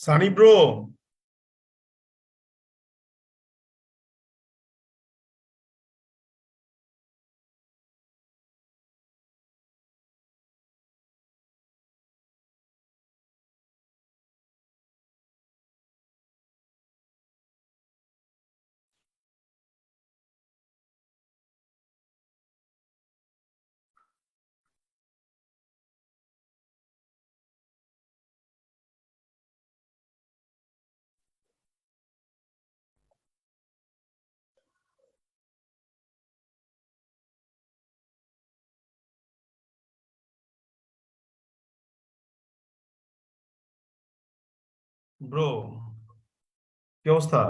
Sunny bro, bro কি অবস্থা?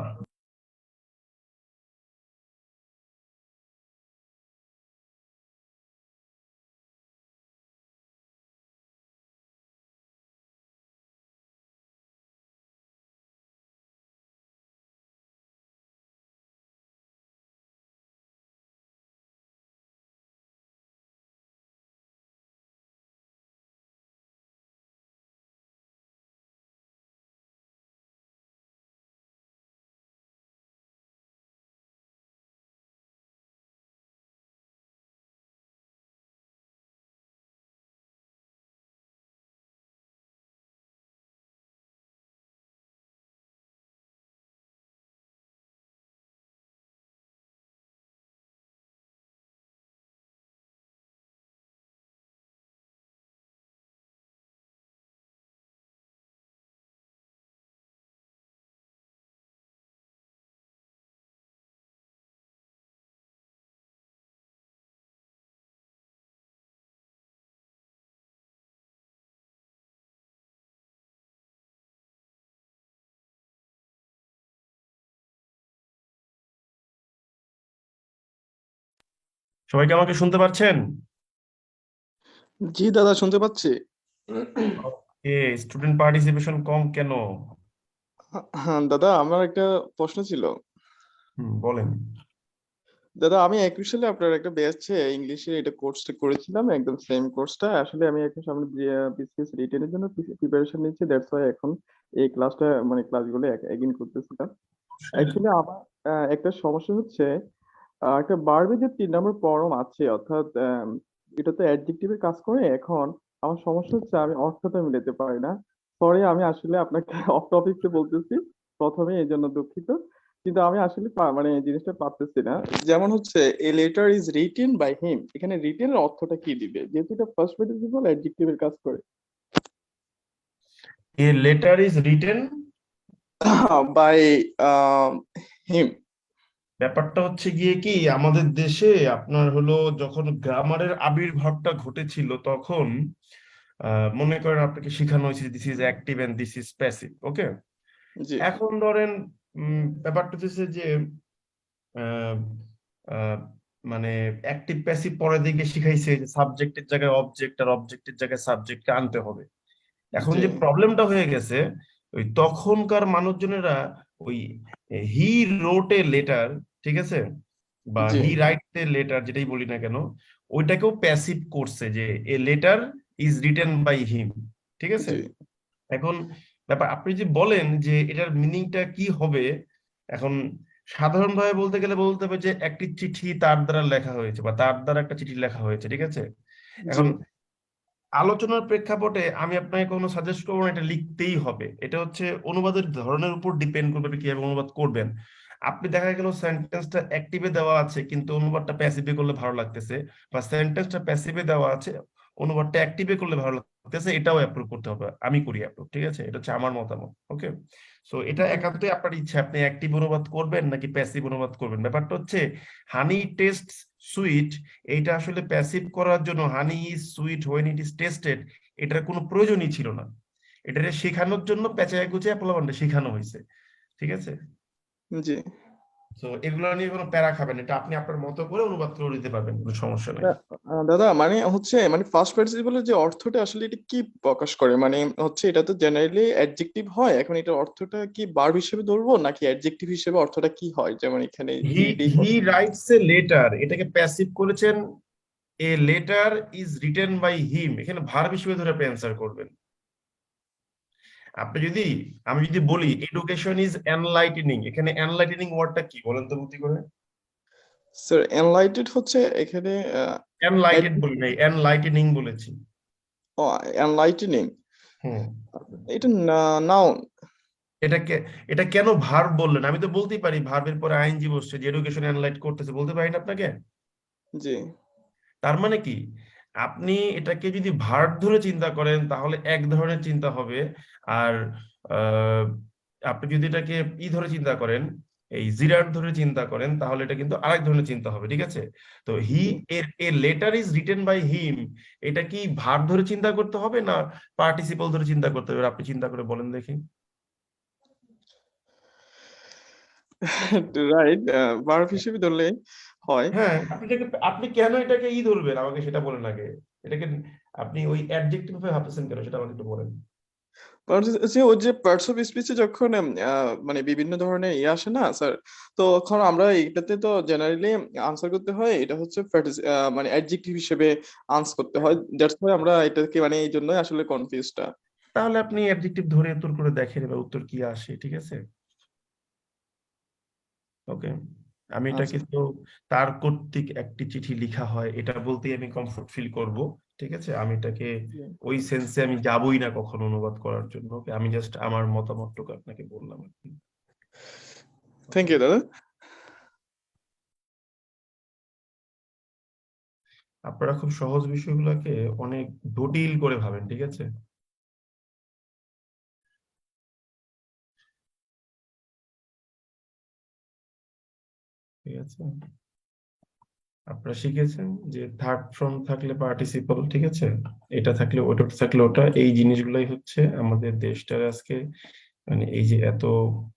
সবাই কি আমাকে শুনতে পাচ্ছেন? জি দাদা, শুনতে পাচ্ছি। এ স্টুডেন্ট পার্টিসিপেশন কম কেন? হ্যাঁ দাদা, আমার একটা প্রশ্ন ছিল। বলেন। দাদা, আমি 21 সালে আপনার একটা ব্যাচে ইংলিশে এটা কোর্সটা করেছিলাম, একদম সেম কোর্সটা। আসলে আমি এখন সামনে বিসিএস রিটেনের জন্য প্রিপারেশন নিচ্ছি, দ্যাটস ওয়াই এখন এই ক্লাসটা মানে ক্লাসগুলো এগেইন করতেছিলাম। অ্যাকচুয়ালি আমার একটা সমস্যা হচ্ছে, একটা বারবে যে ৩ নম্বর ফরম আছে, অর্থাৎ এটা তো অ্যাডজেক্টিভের কাজ করে। এখন আমার সমস্যা হচ্ছে আমি অর্থটা মিলাতে পারি না। সরি, আমি আসলে আপনাকে অফ টপিকসে বলতেছি প্রথমে, এই জন্য দুঃখিত। কিন্তু আমি আসলে মানে এই জিনিসটা পারতেছি না। যেমন হচ্ছে a letter is written by him, এখানে রিটেনের অর্থটা কি দিবে, যেহেতু এটা ফার্স্ট পার্টিসিপল অ্যাডজেক্টিভের কাজ করে। A letter is written. By him. ব্যাপারটা হচ্ছে গিয়ে কি, আমাদের দেশে আপনার হলো যখন গ্রামারের আবির্ভাবটা ঘটেছিল তখন মনে করেন আপনাকে শেখানো হয়েছে this is active and this is passive, okay? জি এখন ধরেন ব্যাপারটা হচ্ছে যে আহ, আহ, মানে অ্যাক্টিভ প্যাসিভ পরের দিকে শিখাইছে যে সাবজেক্টের জায়গায় অবজেক্ট আর অবজেক্টের জায়গায় সাবজেক্টকে আনতে হবে। এখন জি যে প্রবলেমটা হয়ে গেছে, ওই তখনকার মানুষজনেরা ওই হি রোট এ লেটার, ঠিক আছে, বা জি হি রাইট এ লেটার, যেটাই বলি না কেন, ওইটাকেও প্যাসিভ করছে যে a letter is written by him, ঠিক আছে? জি এখন ব্যাপার আপনি যে বলেন যে এটার মিনিংটা কি হবে, এখন সাধারণভাবে বলতে গেলে বলতে হবে যে একটি চিঠি তার দ্বারা লেখা হয়েছে বা তার দ্বারা একটা চিঠি লেখা হয়েছে, ঠিক আছে? জি এখন আলোচনার প্রেক্ষাপটে আমি আপনাকে কোনো সাজেস্ট করবো না এটা লিখতেই হবে, এটা হচ্ছে অনুবাদের ধরনের উপর ডিপেন্ড করবে আপনি কিভাবে অনুবাদ করবেন। আপনি দেখা গেল সেন্টেন্সটা অ্যাক্টিভে দেওয়া আছে কিন্তু অনুবাদটা প্যাসিভে করলে ভালো লাগতেছে, বা সেন্টেন্সটা প্যাসিভে দেওয়া আছে অনুবাদটা অ্যাক্টিভে করলে ভালো লাগতেছে, এটাও অ্যাপ্রুভ করতে হবে, আমি করি অ্যাপ্রুভ, ঠিক আছে? এটা হচ্ছে আমার মতামত, ওকে? সো এটা একান্তই আপনার ইচ্ছা, আপনি অ্যাক্টিভ অনুবাদ করবেন নাকি প্যাসিভ অনুবাদ করবেন। ব্যাপারটা হচ্ছে হানি টেস্ট সুইট, এইটা আসলে প্যাসিভ করার জন্য হানি is sweet when it is tasted, এটার কোনো প্রয়োজনই ছিল না। এটা শেখানোর জন্য পেঁচায় গুছিয়ে পোলাপানটা শেখানো হয়েছে, ঠিক আছে? জি তো এগুলো নিয়ে কোনো প্যারা খাবেন, এটা আপনি আপনার মতো করে অনুবাদ করে দিতে পারবেন, কোনো সমস্যা নাই। দাদা, মানে হচ্ছে মানে ফার্স্ট পার্টিসিপলের যে অর্থটা আসলে এটা কি প্রকাশ করে, মানে হচ্ছে এটা তো জেনারেলি অ্যাডজেক্টিভ হয়, এখন এটার অর্থটা কি ভার্ব হিসেবে ধরবো নাকি অ্যাডজেক্টিভ হিসেবে অর্থটা কি হয়, যেমন এখানে হি রিড এই হি রাইটস এ লেটার, এটাকে প্যাসিভ করেছেন, a letter is written by him, এখানে ভার্ব হিসেবে ধরে আপনি অ্যান্সার করবেন। আমি যদি বলি এডুকেশন ইজ এনলাইটেনিং, এখানে এনলাইটেনিং ওয়ার্ডটা কি বলেন তো বুদ্ধি করে? স্যার এনলাইটেড হচ্ছে এখানে এনলাইটেড বলি নাই, এনলাইটেনিং বলেছি। এনলাইটেনিং, হুম। এটা নাউন। এটাকে এটা কেন ভার্ব বললেন? আমি তো বলতেই পারি ভার্বের পরে আইএনজি বসছে, যে এডুকেশন এনলাইট করতেছে, বলতে পারি না আপনাকে? জি। তার মানে কি, আপনি এটাকে যদি ভার্ব ধরে চিন্তা করেন তাহলে এক ধরনের চিন্তা হবে, আর আহ, আপনি যদি এটাকে ধরে চিন্তা করেন, এই জিরাট ধরে চিন্তা করেন, তাহলে এটা কিন্তু আরেক ধরনের চিন্তা হবে, ঠিক আছে? তো he, a letter is written by him, এটা কি ভার্ব ধরে চিন্তা করতে হবে না পার্টিসিপল ধরে চিন্তা করতে হবে? আপনি চিন্তা করে বলেন দেখি। রাইট, ভার্ব হিসেবে ধরলে হয়। হ্যাঁ, আপনি কেন এটাকে ধরবেন আমাকে সেটা বলেন আগে। এটাকে আপনি ওই অ্যাডজেক্টিভ ভাবে ভাবতেছেন কেন, সেটা আমাকে একটু বলেন। কারণ যে ওই যে পার্টস অফ স্পিচে যখন মানে বিভিন্ন ধরনের আসে না স্যার, তো তখন আমরা এটাতে তো জেনারেলি আনসার করতে হয়, এটা হচ্ছে মানে অ্যাডজেক্টিভ হিসেবে আনসার করতে হয়, দ্যাটস ওয়াই আমরা এটাকে মানে এই জন্যই আসলে কনফিউজটা। তাহলে আপনি অ্যাডজেক্টিভ ধরে উত্তর করে দেখেন এবার উত্তর কি আসে, ঠিক আছে? ওকে, আমি আচ্ছা। এটাকে তো তার কর্তৃক একটি চিঠি লিখা হয় এটা বলতেই আমি কমফোর্ট ফিল করব, ঠিক আছে? আমি এটাকে ওই সেন্সে আমি যাবই না কখনো অনুবাদ করার জন্য। ওকে, আমি জাস্ট আমার মতামতটুকু আপনাকে বললাম আর কি। থ্যাংক ইউ দাদা। আপনারা খুব সহজ বিষয়গুলোকে অনেক জটিল করে ভাবেন, ঠিক আছে? ঠিক আছে, আপনারা শিখেছেন যে থার্ড ফর্ম থাকলে পার্টিসিপল, ঠিক আছে? এটা থাকলে ওটা, থাকলে ওটা, এই জিনিসগুলাই হচ্ছে আমাদের দেশটার আজকে মানে এই যে এত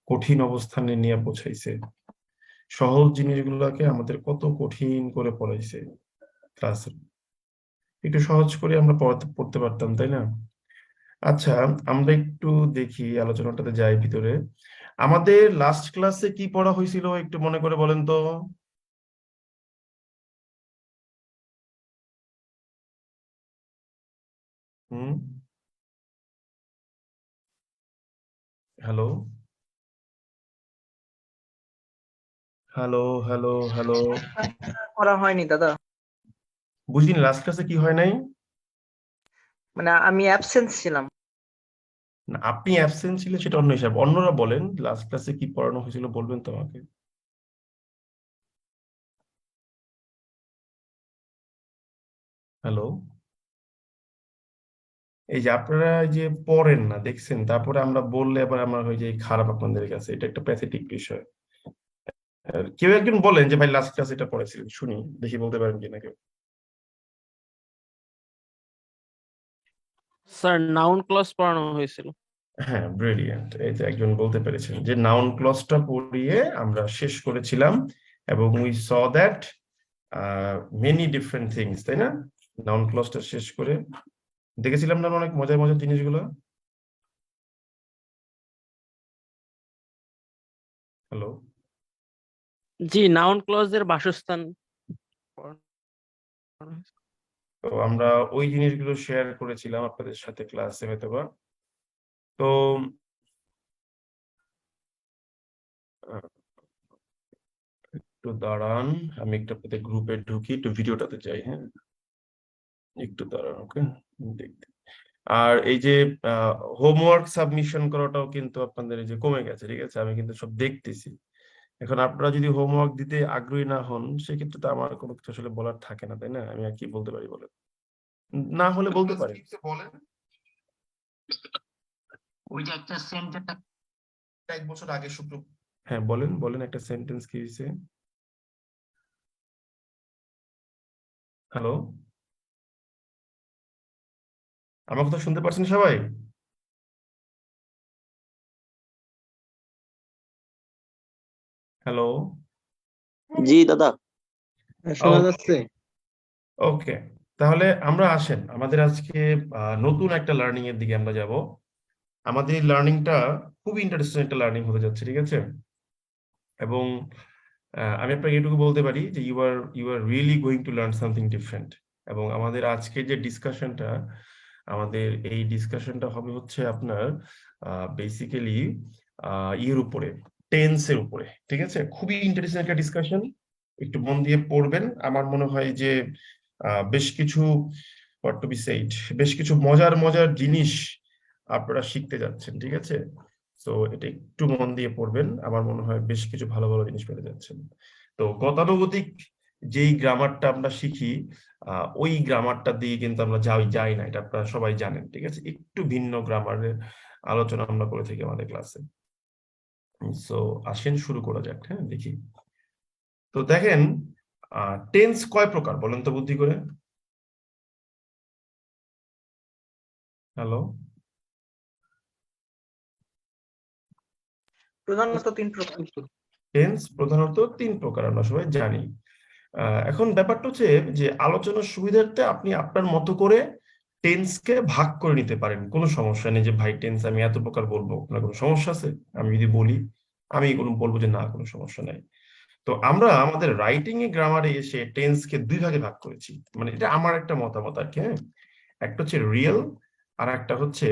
কঠিন অবস্থানে নিয়ে পৌঁছাইছে। সহজ জিনিসগুলোকে আমাদের কত কঠিন করে পড়াইছে ক্লাসে। একটু সহজ করে আমরা পড়তে পারতাম, তাই না? আচ্ছা, আমরা একটু দেখি আলোচনাটাতে যাই ভিতরে। আমাদের লাস্ট ক্লাসে কি পড়া হয়েছিল একটু মনে করে বলেন তো। হুম। Hello, hello, hello, hello. করা হয়নি দাদা, বুঝিনি লাস্ট ক্লাসে কি হয় নাই? মানে আমি অ্যাবসেন্স ছিলাম। না, আপনি অ্যাবসেন্ট ছিলেন সেটা অন্য হিসাব, অন্যরা বলেন লাস্ট ক্লাসে কি পড়ানো হয়েছিল বলবেন তো আমাকে। হ্যালো, এই যে আপনারা এই যে পড়েন না দেখছেন, তারপরে আমরা বললে আবার আমার হয়ে যায় খারাপ আপনাদের কাছে, এটা একটা প্যাথেটিক বিষয়। আর কেউ একজন বলেন যে ভাই লাস্ট ক্লাস এটা পড়েছিলেন, শুনি দেখি বলতে পারেন কিনা কেউ। স্যার নাউন ক্লজ পড়ানো হয়েছিল। হ্যাঁ, ব্রিলিয়ান্ট, এই যে একজন বলতে পেরেছেন যে নাউন ক্লজটা পড়িয়ে আমরা শেষ করেছিলাম, এবং we saw that many different things, তাই না? নাউন ক্লজটা শেষ করে দেখেছিলাম না অনেক মজার মজার জিনিসগুলো। হ্যালো, জি, নাউন ক্লজের বাসস্থান পড়ানো হয়েছে। তো আমরা ওই জিনিসগুলো শেয়ার করেছিলাম আপনাদের সাথে ক্লাসে হয়তোবা। তো আহ, একটু দাঁড়ান, আমি একটু আপনাদের গ্রুপে ঢুকি, একটু ভিডিওটাতে যাই, হ্যাঁ একটু দাঁড়ান। ওকে, দেখতে। আর এই যে হোমওয়ার্ক সাবমিশন করাটাও কিন্তু আপনাদের এই যে কমে গেছে, ঠিক আছে? আমি কিন্তু সব দেখতেছি। এখন আপনারা যদি হোমওয়ার্ক দিতে আগ্রহী না হন, সেক্ষেত্রে তো আমার কোনো কিছু আসলে বলার থাকে না, তাই না? আমি আর কি বলতে পারি বলেন? না হলে বলতে পারি। বলেন, ওই যে একটা সেন্টেন্স, এক বছর আগে শুক্র, হ্যাঁ বলেন বলেন, একটা সেন্টেন্স কি হয়েছে? হ্যালো, আমার কথা শুনতে পাচ্ছেন সবাই? হ্যালো, জি দাদা, শোনা যাচ্ছে? ওকে, তাহলে আমরা আসেন আমাদের আজকে নতুন একটা লার্নিং এর দিকে আমরা যাব। আমাদের লার্নিংটা খুব ইন্টারেস্টিং একটা লার্নিং হতে যাচ্ছে, ঠিক আছে? এবং আমি আপনাকে এটুকু বলতে পারি যে you are really going to learn something different. এবং আমাদের আজকে যে ডিসকাশনটা, আমাদের এই ডিসকাশনটা হবে হচ্ছে আপনার বেসিক্যালি ইয়ের উপরে, টেন্সের উপরে। ঠিক আছে, খুবই ইন্টারেস্টিং একটা ডিসকাশন, একটু মন দিয়ে পড়বেন। আমার মনে হয় যে বেশ কিছু what to be said, বেশ কিছু মজার মজার জিনিস আপনারা শিখতে যাচ্ছেন। ঠিক আছে, তো এটা একটু মন দিয়ে পড়বেন, আমার মনে হয় বেশ কিছু ভালো ভালো জিনিস পেতে যাচ্ছেন। তো গতানুগতিক যেই গ্রামারটা আমরা শিখি, ওই গ্রামারটা দিয়ে কিন্তু আমরা যাই না, এটা আপনারা সবাই জানেন। ঠিক আছে, একটু ভিন্ন গ্রামারের আলোচনা আমরা করে থাকি আমাদের ক্লাসে। সো আসেন শুরু করা যাক। হ্যাঁ, দেখি তো। দেখেন, টেন্স কয় প্রকার বলেন তো বুদ্ধি করে? হ্যালো, প্রধানত 3 প্রকার। টেন্স প্রধানত 3 প্রকার, আমরা সবাই জানি। এখন ব্যাপারটা হচ্ছে যে আলোচনার সুবিধার্থে আপনি আপনার মতো করে টেন্সকে ভাগ করে নিতে পারেন, কোনো সমস্যা নেই। যে ভাই টেন্স আমি এত প্রকার বলবো, আপনার কোনো সমস্যা আছে? আমি যদি বলি, আমি কোনো বলবো যে না, কোনো সমস্যা নাই। তো আমরা আমাদের রাইটিং এ গ্রামারে এসে টেন্সকে 2 ভাগে ভাগ করেছি, মানে এটা আমার একটা মতামত আর কি। হ্যাঁ, একটা হচ্ছে রিয়েল, আর একটা হচ্ছে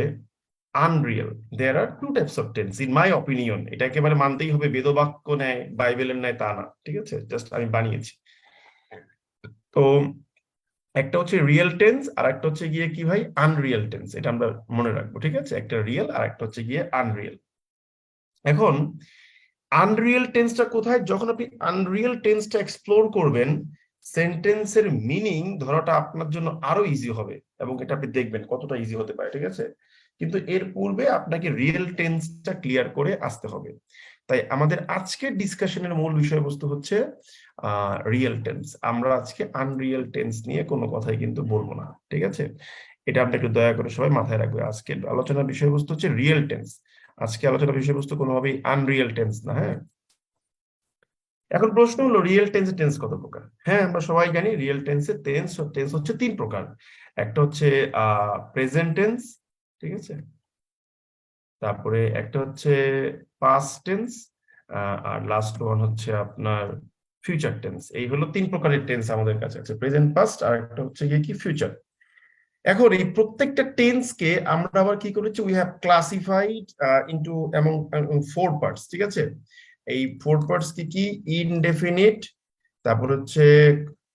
unreal. There are 2 types of tense in my opinion. এটা একেবারে মানতেই হবে, বেদবাক্য নেয় বাইবেলের ন্যায় তা না। ঠিক আছে, জাস্ট আমি বানিয়েছি। তো একটা হচ্ছে রিয়েল টেন্স, আর একটা হচ্ছে গিয়ে কি ভাই, আনরিয়েল টেন্স। এটা আমরা মনে রাখবো। ঠিক আছে, একটা রিয়েল আর একটা হচ্ছে গিয়ে আনরিয়েল। এখন আনরিয়েল টেন্সটা কোথায়? যখন আপনি আনরিয়েল টেন্সটা এক্সপ্লোর করবেন, সেন্টেন্সের মিনিং ধরাটা আপনার জন্য আরো ইজি হবে, এবং এটা আপনি দেখবেন কতটা ইজি হতে পারে। ঠিক আছে, কিন্তু এর পূর্বে আপনাকে রিয়েল টেন্সটা ক্লিয়ার করে আসতে হবে। তাই আমাদের আজকের ডিসকাশনের মূল বিষয়বস্তু হচ্ছে রিয়েল টেন্স। আমরা আজকে আনরিয়েল টেন্স নিয়ে কোনো কথাই কিন্তু বলবো না। ঠিক আছে, এটা আপনি একটু দয়া করে সবাই মাথায় রাখবে। আজকের আলোচনার বিষয়বস্তু হচ্ছে রিয়েল টেন্স। আজকে আলোচনার বিষয়বস্তু কোনোভাবেই আনরিয়েল টেন্স না। হ্যাঁ, এখন প্রশ্ন হলো রিয়েল টেন্সের টেন্স কত প্রকার? হ্যাঁ, আমরা সবাই জানি রিয়েল টেন্সের টেন্স হচ্ছে 3 প্রকার। একটা হচ্ছে প্রেজেন্ট টেন্স, ঠিক আছে, তারপরে একটা হচ্ছে পাস্ট টেন্স, আর লাস্ট ওয়ান হচ্ছে আপনার ফিউচার টেন্স। এই হলো 3 প্রকারের টেন্স আমাদের কাছে আছে, প্রেজেন্ট, পাস্ট, আর একটা হচ্ছে গিয়ে কি ফিউচার। এখন এই প্রত্যেকটা টেন্সকে আমরা আবার কি করেছি, we have classified into among 4 parts. ঠিক আছে, এই 4 পার্টস কি কি? ইনডেফিনিট, তারপর হচ্ছে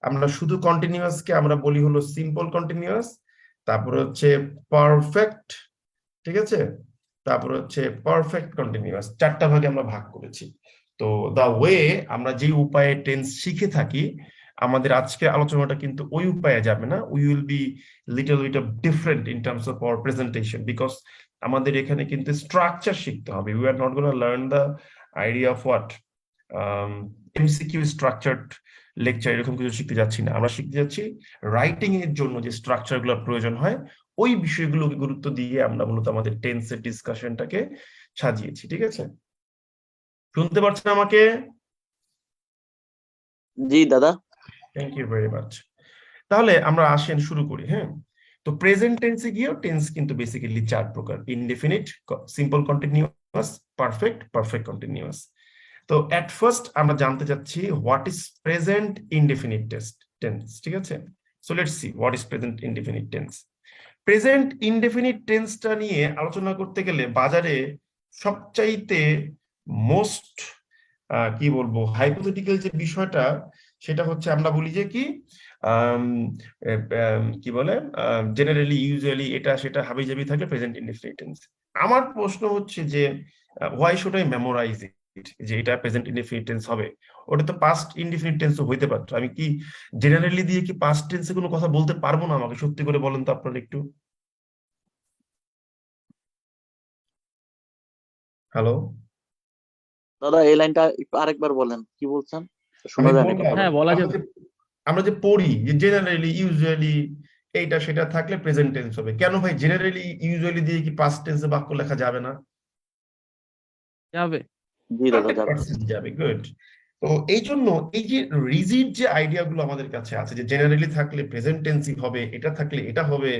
আমরা শুধু কন্টিনিউয়াসকে আমরা বলি হলো সিম্পল কন্টিনিউয়াস, তারপর হচ্ছে পারফেক্ট, ঠিক আছে, তারপর হচ্ছে পারফেক্ট কন্টিনিউয়াস। 4টা ভাগে আমরা ভাগ করেছি। তো দা ওয়ে আমরা যে উপায়ে টেন্স শিখে থাকি, আমাদের আজকে আলোচনাটা কিন্তু ওই উপায়ে যাবে না। We will be little bit of different in terms of our presentation, because আমাদের এখানে কিন্তু স্ট্রাকচার শিখতে হবে। We are not gonna learn the idea of what MCQ structured lecture, এরকম কিছু শিখতে যাচ্ছি না। আমরা শিখতে যাচ্ছি রাইটিং এর জন্য যে স্ট্রাকচার গুলো প্রয়োজন হয়, ওই বিষয়গুলোকে গুরুত্ব দিয়ে আমরা মূলত আমাদের টেন্সের ডিসকাশনটাকে সাজিয়েছি। ঠিক আছে, শুনতে পাচ্ছেন আমাকে? জি দাদা। Thank you very much. তাহলে আমরা আসেন শুরু করি। হ্যাঁ, তো প্রেজেন্ট টেন্সে গিয়েও টেন্স কিন্তু বেসিক্যালি 4 প্রকার: indefinite, simple continuous, perfect, perfect continuous. তো এট ফার্স্ট আমরা জানতে চাচ্ছি what is present indefinite tense. ঠিক আছে, so let's see what is present indefinite tense. Present indefinite টেন্সটা নিয়ে আলোচনা করতে গেলে বাজারে সবচাইতে মোস্ট কি বলবো হাইপোথেটিক্যাল যে বিষয়টা, সেটা হচ্ছে আমরা বলি যে কি কি বলে, জেনারেলি, ইউজুয়ালি, এটা সেটা হাবিজাবি থাকে প্রেজেন্ট ইনডেফিনিট টেন্স। আমার প্রশ্ন হচ্ছে যে হোয়াই শুড আই মেমোরাইজ ইট, যে এটা প্রেজেন্ট ইনডেফিনিট টেন্স হবে? ওটা তো পাস্ট ইনডেফিনিট টেন্সও হইতে পারতো। আমি কি জেনারেলি দিয়ে কি পাস্ট টেন্সে কোনো কথা বলতে পারবো না? আমাকে সত্যি করে বলেন তো আপনারা একটু। হ্যালো, দাদা এই লাইনটা একটু আরেকবার বলেন, কি বলছেন? শোনা আমি যায়নি বললাম, হ্যাঁ, বলা আমরা যাবে। যে আমরা যে পড়ি যে জেনারেলি, ইউজুয়ালি, এইটা সেটা থাকলে প্রেজেন্ট টেন্স হবে। কেন ভাই জেনারেলি ইউজুয়ালি দিয়ে কি পাস্ট টেন্সে বাক্য লেখা যাবে না? যাবে। জি দাদা যাবে। 100% যাবে। গুড। তো এই জন্য এই যে রিজিড যে আইডিয়া গুলো আমাদের কাছে আছে, যে জেনারেলি থাকলে প্রেজেন্ট টেন্সই হবে, এটা থাকলে এটা হবে,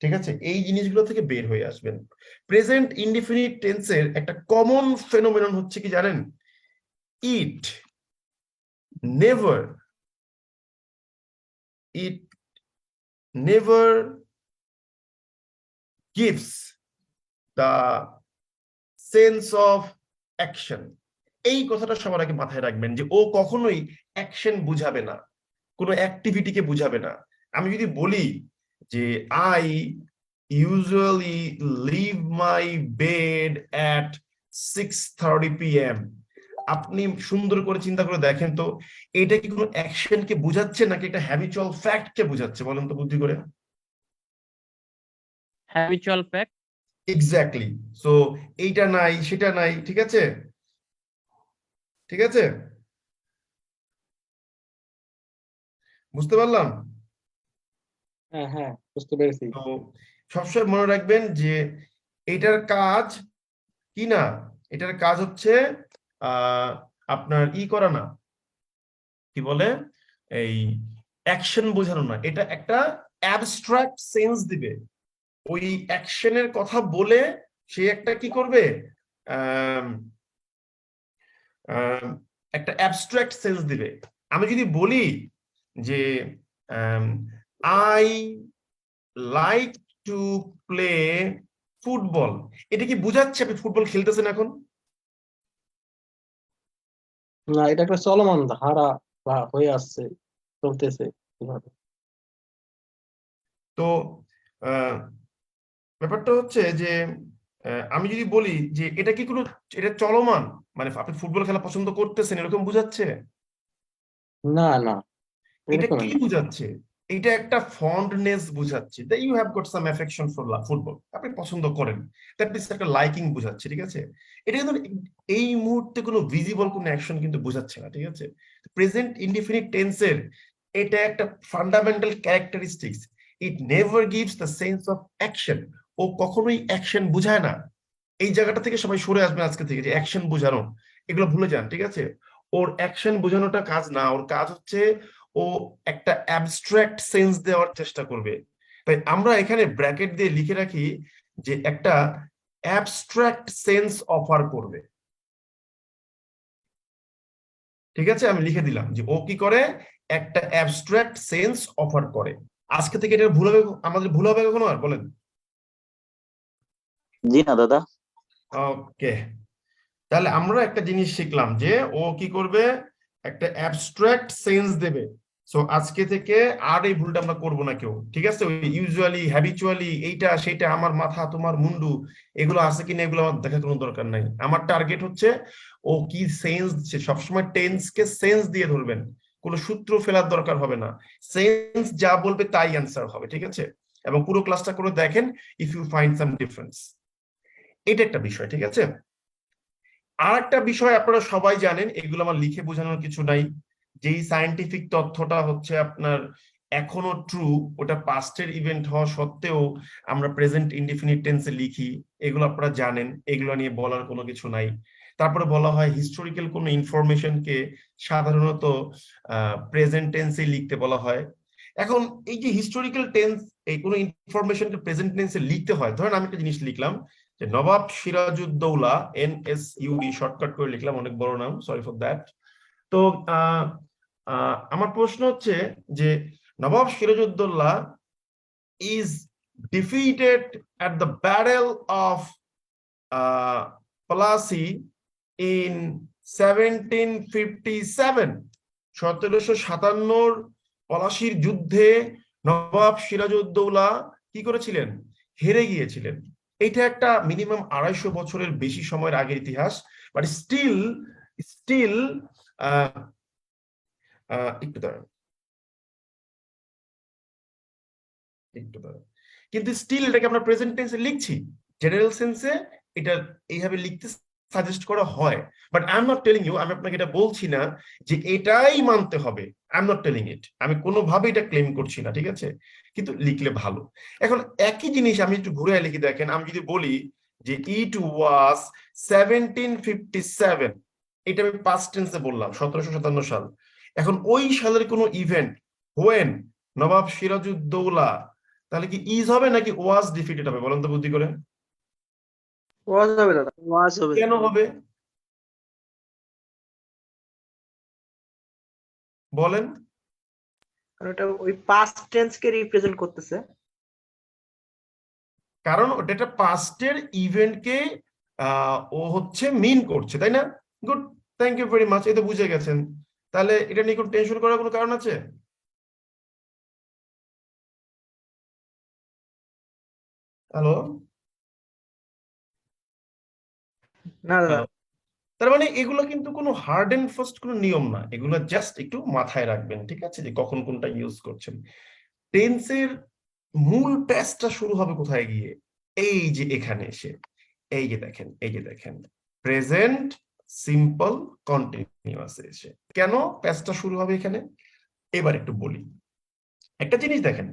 ঠিক আছে, এই জিনিসগুলো থেকে বের হয়ে আসবেন। প্রেজেন্ট ইনডিফিনিট টেন্সের একটা কমন ফেনোমেনন হচ্ছে কি জানেন? It never it never gives the sense of action. এই কথাটা সবার আগে মাথায় রাখবেন যে ও কখনোই অ্যাকশন বুঝাবে না, কোনো অ্যাক্টিভিটিকে বুঝাবে না। আমি যদি বলি যে I usually leave my bed at 6:30 PM, আপনি সুন্দর করে চিন্তা করে দেখেন তো এটা কি কোনো অ্যাকশনকে বুঝাচ্ছে নাকি একটা হ্যাবিচুয়াল ফ্যাক্টকে বুঝাচ্ছে? বলেন তো বুদ্ধি করে। Habitual fact. এক্স্যাক্টলি। সো এইটা নাই সেটা নাই, ঠিক আছে, ঠিক আছে, বুঝতে পারলাম? হ্যাঁ হ্যাঁ, বুঝতে পেরেছি। তো সবসময় মনে রাখবেন যে এটার কাজ কি না, এটার কাজ হচ্ছে আপনার করা না, কি বলে, এই অ্যাকশন বোঝানো না, এটা একটা অ্যাবস্ট্রাক্ট সেন্স দিবে। ওই অ্যাকশনের কথা বলে সে একটা কি করবে, আহ একটা অ্যাবস্ট্রাক্ট সেন্স দিবে। আমি যদি বলি যে I like to play football, এটা কি বুঝাচ্ছে আপনি ফুটবল খেলতেছেন এখন? না, এটা একটা চলমান ধারা বা হয়ে আসছে, চলতেছে এভাবে। তো আহ, ব্যাপারটা হচ্ছে যে আমি যদি বলি যে এটা কি কোনো, এটা চলমান, মানে আপনি ফুটবল খেলা পছন্দ করতেছেন এরকম বুঝাচ্ছে? না না, এটা এরকম কি না। বুঝাচ্ছে? এটা একটা ফন্ডনেস বুঝাচ্ছে, that you have got some affection for football, আপনি পছন্দ করেন, দ্যাট মিন্স একটা লাইকিং বুঝাচ্ছে, ঠিক আছে। এটা কিন্তু এই মুহূর্তে কোনো ভিজিবল কোনো অ্যাকশন কিন্তু বুঝাচ্ছে না, ঠিক আছে। প্রেজেন্ট ইনডিফিনিট টেন্সের এটা একটা fundamental characteristics, it never gives the sense of action. ও কখনোই অ্যাকশন বুঝায় না। এই জায়গাটা থেকে সবাই সরে আসবে আজকে থেকে, যে অ্যাকশন বোঝানো এগুলো ভুলে যান, ঠিক আছে। ওর অ্যাকশন বোঝানোটা কাজ না, ওর কাজ হচ্ছে ও একটা অ্যাবস্ট্রাক্ট সেন্স দেওয়ার চেষ্টা করবে। তাই আমরা এখানে ব্র্যাকেট দিয়ে লিখে রাখি যে একটা অ্যাবস্ট্রাক্ট সেন্স অফার করবে, ঠিক আছে। আমি লিখে দিলাম যে ও কি করে, একটা অ্যাবস্ট্রাক্ট সেন্স অফার করে। আজকে থেকে এটা ভুল হবে, আমাদের ভুল হবে কখনো আর, বলেন? জি না দাদা। ওকে, তাহলে আমরা একটা জিনিস শিখলাম যে ও কি করবে, একটা অ্যাবস্ট্রাক্ট সেন্স দেবে। সো আজকে থেকে আর এই ভুলটা আমরা করবো না কেউ, ঠিক আছে। ওই ইউজুয়ালি, হ্যাবিচুয়ালি, এইটা সেটা, আমার মাথা তোমার মুন্ডু, এগুলো আছে কিনা এগুলো আমার দেখার কোনো দরকার নাই। আমার টার্গেট হচ্ছে ও কি সেন্স দিচ্ছে। সবসময় টেন্সকে সেন্স দিয়ে ধরবেন, কোনো সূত্র ফেলার দরকার হবে না। সেন্স যা বলবে তাই অ্যান্সার হবে, ঠিক আছে। এবং পুরো ক্লাসটা করে দেখেন, if you find some difference. এটা একটা বিষয়, ঠিক আছে। আর একটা বিষয় আপনারা সবাই জানেন, এগুলো আমার লিখে বোঝানোর কিছু নাই, যেই সায়েন্টিফিক তথ্যটা হচ্ছে আপনার এখনো ট্রু, ওটা পাস্টের ইভেন্ট হওয়া সত্ত্বেও আমরা প্রেজেন্ট ইনডিফিনিট টেন্সে লিখি, এগুলো আপনারা জানেন, এগুলো নিয়ে বলার কোনো কিছু নাই। তারপরে বলা হয় হিস্টোরিক্যাল কোনো ইনফরমেশনকে সাধারণত প্রেজেন্ট টেন্সে লিখতে বলা হয়। এখন এই যে হিস্টোরিক্যাল টেন্স, এই কোনো ইনফরমেশনকে প্রেজেন্ট টেন্সে লিখতে হয়, ধরেন আমি একটা জিনিস লিখলাম যে নবাব সিরাজউদ্দৌলা, NSUD শর্টকাট করে লিখলাম, অনেক বড় নাম, সরি ফর দ্যাট। তো আমার প্রশ্ন হচ্ছে যে Nawab Sirajuddaulah is defeated at the battle of Plassey in 1757, 1757 পলাশির যুদ্ধে নবাব সিরাজউদ্দৌলা কি করেছিলেন, হেরে গিয়েছিলেন। এটা একটা মিনিমাম 250 বছরের বেশি সময়ের আগের ইতিহাস, বাট স্টিল স্টিল একটু দাঁড়ান, একটু দাঁড়ান, কিন্তু স্টিল এটাকে আমরা প্রেজেন্ট টেন্সে লিখছি। জেনারেল সেন্সে এটা এইভাবে লিখতে সাজেস্ট করা হয়, but I am not telling you, আমি আপনাকে এটা বলছি না যে এটাই মানতে হবে, I am not telling it, আমি কোনোভাবে এটা ক্লেম করছি না, ঠিক আছে। কিন্তু লিখলে ভালো। এখন একই জিনিস আমি একটু ঘুরে লিখে দেখেন, আমি যদি বলি যে ইট ওয়াজ 1757, এটা আমি পাস্ট টেন্সে বললাম, 1757 সাল। এখন ওই সালের কোনো ইভেন্ট, হোয়েন নবাব সিরাজউদ্দৌলা, তাহলে কি ইজ হবে নাকি ওয়াজ ডিফিটেড হবে, বলেন তো বুদ্ধি করে? ওয়াজ হবে দাদা, ওয়াজ হবে। কেন হবে বলেন? কারণ ওটা ওই পাস্ট টেন্স কে রিপ্রেজেন্ট করতেছে। কারণ ওটা একটা পাস্টের ইভেন্টকে ও হচ্ছে মিন করছে, তাই না? Good, thank you very much, এই তো বুঝে গেছেন। তাহলে এটা নিয়ে কোনো টেনশন করার কোনো কারণ আছে? হ্যালো না দাদা। হ্যালো। তার মানে এগুলো কিন্তু কোনো হার্ড এন্ড ফাস্ট কোনো নিয়ম না, এগুলো জাস্ট একটু মাথায় রাখবেন, ঠিক আছে, যে কখন কোনটা ইউজ করছেন। টেন্সের মূল প্যাচটা শুরু হবে কোথায় গিয়ে? এই যে এখানে এসে, এই যে দেখেন, এই যে দেখেন, প্রেজেন্ট সিম্পল কন্টিনিউয়াস এসে কেন প্যাচটা শুরু হবে এখানে? এবার একটু বলি। একটা জিনিস দেখেন,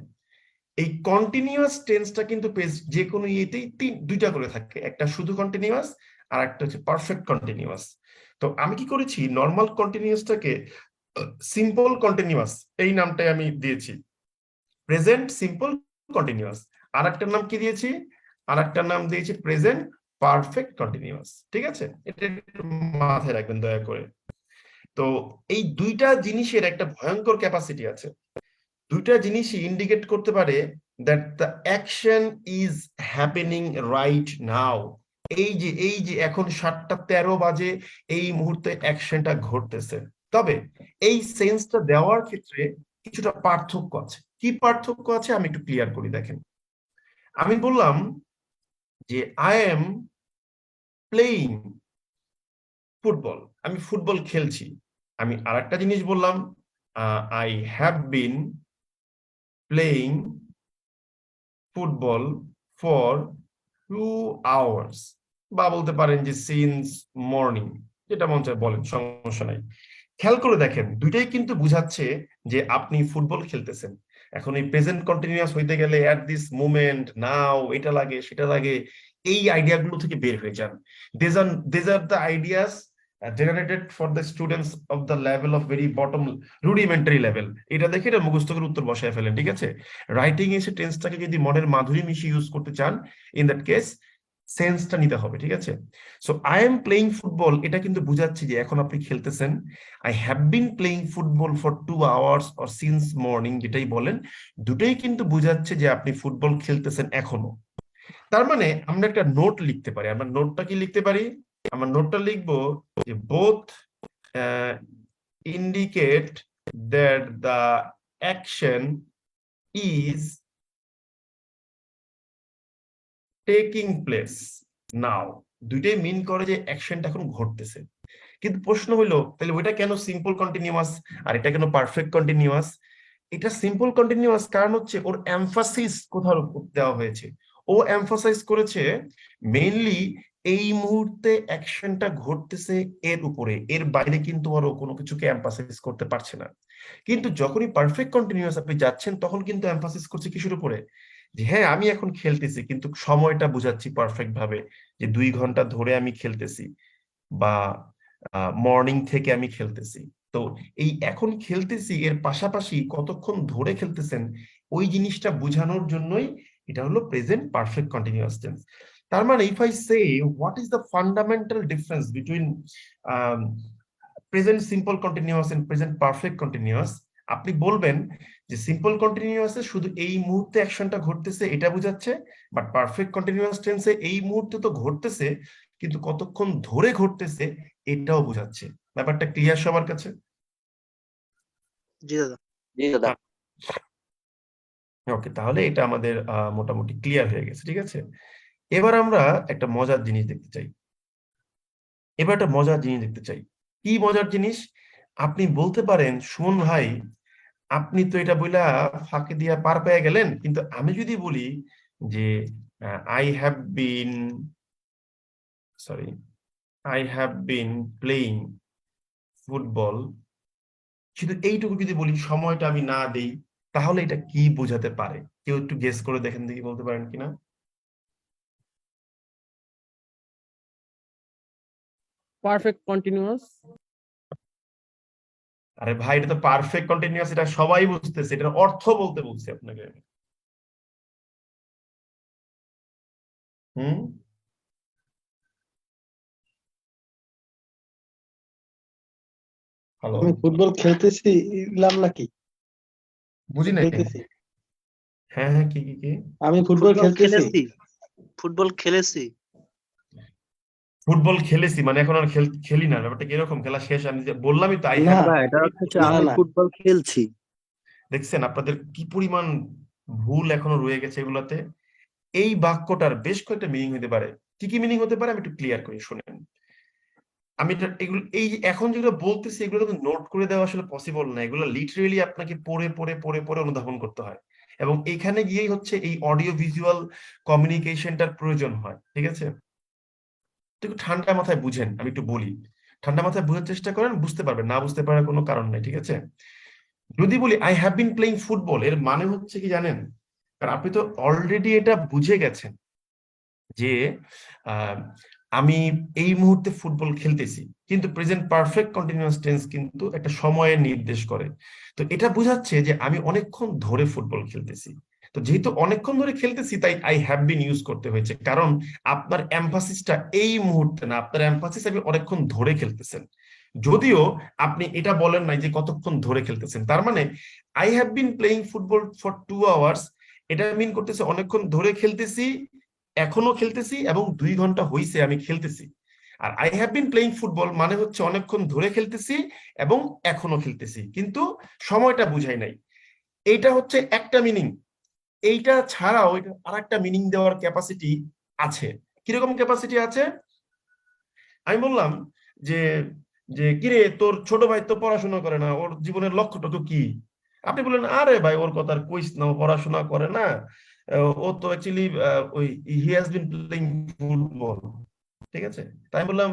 এই কন্টিনিউয়াস টেন্সটা কিন্তু যে কোনো ইয়েতেই দুইটা করে থাকে, একটা শুধু কন্টিনিউয়াস আর একটা হচ্ছে পারফেক্ট কন্টিনিউয়াস। তো আমি কি করেছি, নর্মাল কন্টিনিউয়াসটাকে সিম্পল কন্টিনিউয়াস এই নামটাই আমি দিয়েছি, প্রেজেন্ট সিম্পল কন্টিনিউয়াস। আর একটার নাম কি দিয়েছি? আর একটার নাম দিয়েছি প্রেজেন্ট পারফেক্ট কন্টিনিউয়াস, ঠিক আছে? এটা একটু মাথায় রাখবেন দয়া করে। তো এই দুইটা জিনিসের একটা ভয়ঙ্কর ক্যাপাসিটি আছে, দুইটা জিনিসই ইন্ডিকেট করতে পারে that the action is happening right now. এই যে এখন 7:13 বাজে, এই মুহূর্তে অ্যাকশনটা ঘটতেছে। তবে এই সেন্সটা দেওয়ার ক্ষেত্রে কিছুটা পার্থক্য আছে। কি পার্থক্য আছে আমি একটু ক্লিয়ার করি, দেখেন। আমি বললাম যে আই এম প্লেইং ফুটবল, আমি ফুটবল খেলছি। আমি আরেকটা জিনিস বললাম, I have been playing football for 2 hours, বা বলতে পারেন যে সিন্স মর্নিং, যেটা মন চায় বলেন, সমস্যা নাই। খেয়াল করে দেখেন, দুইটাই কিন্তু বুঝাচ্ছে যে আপনি ফুটবল খেলতেছেন। এখন এই প্রেজেন্ট কন্টিনিউয়াস হইতে গেলে অ্যাট দিস মোমেন্ট, নাও, এটা লাগে সেটা লাগে, এই আইডিয়াগুলো থেকে বের হয়ে যান। These are the ideas generated for the students of the level of very bottom rudimentary level. এটা দেখে এটা মুখস্থ করে উত্তর বসায় ফেলেন, ঠিক আছে? রাইটিং এসে টেন্সটাকে যদি মনের মাধুরী মিশিয়ে ইউজ করতে চান, ইন দ্যাট কেস সেন্সটা নিতে হবে, ঠিক আছে? So I am playing football, এটা কিন্তু বুঝাচ্ছে যে এখন আপনি খেলতেছেন। I have been playing football for 2 hours or since morning, যেটাই বলেন, দুটোই কিন্তু বুঝাচ্ছে যে আপনি ফুটবল খেলতেছেন এখনো। তার মানে আমরা একটা নোট লিখতে পারি। আমরা নোটটা কি লিখতে পারি? আমরা নোটটা লিখবো যে both indicate that the action is taking place now. দুইটাই মিন করে যে অ্যাকশনটা এখন ঘটতেছে। কিন্তু প্রশ্ন হইলো, তাহলে ওইটা কেন সিম্পল কন্টিনিউয়াস আর এটা কেন পারফেক্ট কন্টিনিউয়াস? এটা সিম্পল কন্টিনিউয়াস কারণ হচ্ছে ওর এমফাসিস কোথার উপর দেওয়া হয়েছে। ও এমফাসাইজ করেছে মেইনলি এই মুহূর্তে অ্যাকশনটা ঘটতেছে এর উপরে, এর বাইরে কিন্তু আরো কোনো কিছুকে এমফাসাইজ করতে পারছে না। কিন্তু যখনই পারফেক্ট কন্টিনিউয়াস আপনি যাচ্ছেন, তখন কিন্তু এমফাসিস করছে কিসের উপরে? যে হ্যাঁ আমি এখন খেলতেছি, কিন্তু সময়টা বুঝাচ্ছি পারফেক্ট ভাবে, যে 2 ঘন্টা ধরে আমি খেলতেছি, বা মর্নিং থেকে আমি খেলতেছি। তো এই এখন খেলতেছি এর পাশাপাশি কতক্ষণ ধরে খেলতেছেন, ওই জিনিসটা বোঝানোর জন্যই এটা হলো প্রেজেন্ট পারফেক্ট কন্টিনিউয়াস টেন্স। তার মানে if I say what is the fundamental difference between present simple continuous and present perfect continuous, আপনি বলবেন যে সিম্পল কন্টিনিউয়াসে শুধু এই মুহূর্তে অ্যাকশনটা ঘটতেছে এটা বোঝাচ্ছে, বাট পারফেক্ট কন্টিনিউয়াস টেন্সে এই মুহূর্তে তো ঘটতেছে, কিন্তু কতক্ষণ ধরে ঘটতেছে এটাও বোঝাচ্ছে। ব্যাপারটা ক্লিয়ার সবার কাছে? জি দাদা। জি দাদা। ওকে, তাহলে এটা আমাদের মোটামুটি ক্লিয়ার হয়ে গেছে, ঠিক আছে? এবার আমরা একটা মজার জিনিস দেখতে চাই। কি মজার জিনিস? আপনি বলতে পারেন, সুমন ভাই আপনি তো এটা বইলা ফাঁকি দিয়া পার পেয়ে গেলেন, কিন্তু আমি যদি বলি যে I have been playing football, শুধু এইটুকু যদি বলি, সময়টা আমি না দেই, তাহলে এটা কি বোঝাতে পারে? কেউ একটু গেস করে দেখেন দেখি, বলতে পারেন কিনা? Perfect continuous. আরে ভাই, এটা তো পারফেক্ট কন্টিনিউয়াস, এটা সবাই বুঝতেছে, এটার অর্থ বলতে বলছি আপনাকে। হুম, হ্যালো, আমি ফুটবল খেলতেছি ইলাম নাকি? বুঝি নাই। খেলতেছি, হ্যাঁ হ্যাঁ, কি কি কি? আমি ফুটবল খেলতেছি। ফুটবল খেলেছি। ফুটবল খেলেছি মানে এখন আর খেলি না, ব্যাপারটা কিরকম? খেলা শেষ, আমি যে বললামই তো আই না, হ্যাভ। না, এটা হচ্ছে না, আমি না। ফুটবল খেলছি। দেখছেন আপনাদের কি পরিমাণ ভুল এখনো রয়ে গেছে এগুলাতে। এই বাক্যটার বেশ কয়েকটা মিনিং হতে পারে। কি কি মিনিং হতে পারে আমি একটু ক্লিয়ার করি, শুনেন। আমি এগুলো এই যে এখন যেগুলো বলতেছি এগুলো কিন্তু নোট করে দেওয়া আসলে পসিবল না, এগুলো লিটারেলি আপনাকে পড়ে পড়ে পড়ে পড়ে অনুধাবন করতে হয়, এবং এখানে গিয়েই হচ্ছে এই অডিও ভিজুয়াল কমিউনিকেশনটার প্রয়োজন হয়, ঠিক আছে? তো একটু ঠান্ডা মাথায় বুঝেন, আমি একটু বলি, ঠান্ডা মাথায় বোঝার চেষ্টা করেন, বুঝতে পারবেন, না বুঝতে পারার কোনো কারণ নাই, ঠিক আছে? যদি বলি I have been playing football, এর মানে হচ্ছে কি জানেন? কারণ আপনি তো অলরেডি এটা বুঝে গেছেন যে আহ, আমি এই মুহূর্তে ফুটবল খেলতেছি, কিন্তু প্রেজেন্ট পারফেক্ট কন্টিনিউয়াস টেন্স কিন্তু একটা সময়ের নির্দেশ করে। তো এটা বোঝাচ্ছে যে আমি অনেকক্ষণ ধরে ফুটবল খেলতেছি। তো যেহেতু অনেকক্ষণ ধরে খেলতেছি তাই আই হ্যাভ বিন ইউজ করতে হয়েছে, কারণ আপনার এমফাসিসটা এই মুহূর্তে না, আপনার এমফাসিস আপনি অনেকক্ষণ ধরে খেলতেছেন। যদিও আপনি এটা বলেন নাই যে কতক্ষণ ধরে খেলতেছেন, তার মানে I have been playing football for 2 hours, এটা মিন করতেছে অনেকক্ষণ ধরে খেলতেছি, এখনো খেলতেছি, এবং 2 ঘন্টা হইছে আমি খেলতেছি। আর I have been playing football মানে হচ্ছে অনেকক্ষণ ধরে খেলতেছি এবং এখনো খেলতেছি, কিন্তু সময়টা বুঝাই নাই। এইটা হচ্ছে একটা মিনিং। এইটা ছাড়াও এটা আরেকটা মিনিং দেওয়ার ক্যাপাসিটি আছে। কিরকম ক্যাপাসিটি আছে? আমি বললাম যে যে কিরে তোর ছোট ভাই তো পড়াশোনা করে না, ওর জীবনের লক্ষ্যটা কি? আপনি বললেন আরে ভাই ওর কথা আর কইস না, ও পড়াশোনা করে না, ও তো অ্যাকচুয়ালি ওই he has been playing football, ঠিক আছে? তাই আমি বললাম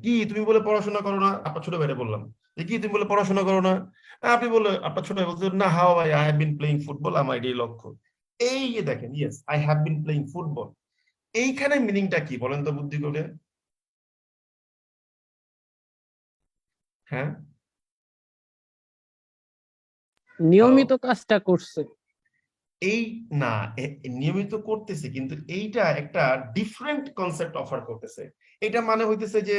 কি তুমি বলে পড়াশোনা করো না? আপনার ছোট ভাইটা বললাম যে কি তুমি বলে পড়াশোনা করো না? আপনি বলে আপনার ছোট ভাই বলছেন না, হাও ভাই I have been playing football, আমার এটাই লক্ষ্য। এই যে দেখেন, yes I have been playing football, এইখানে মিনিংটা কি বলেন তো বুদ্ধি করে? হ্যাঁ, নিয়মিত কাজটা করছে। এই না, নিয়মিত করতেছে, কিন্তু এইটা একটা ডিফারেন্ট কনসেপ্ট অফার করতেছে। এটা মানে হইতেছে যে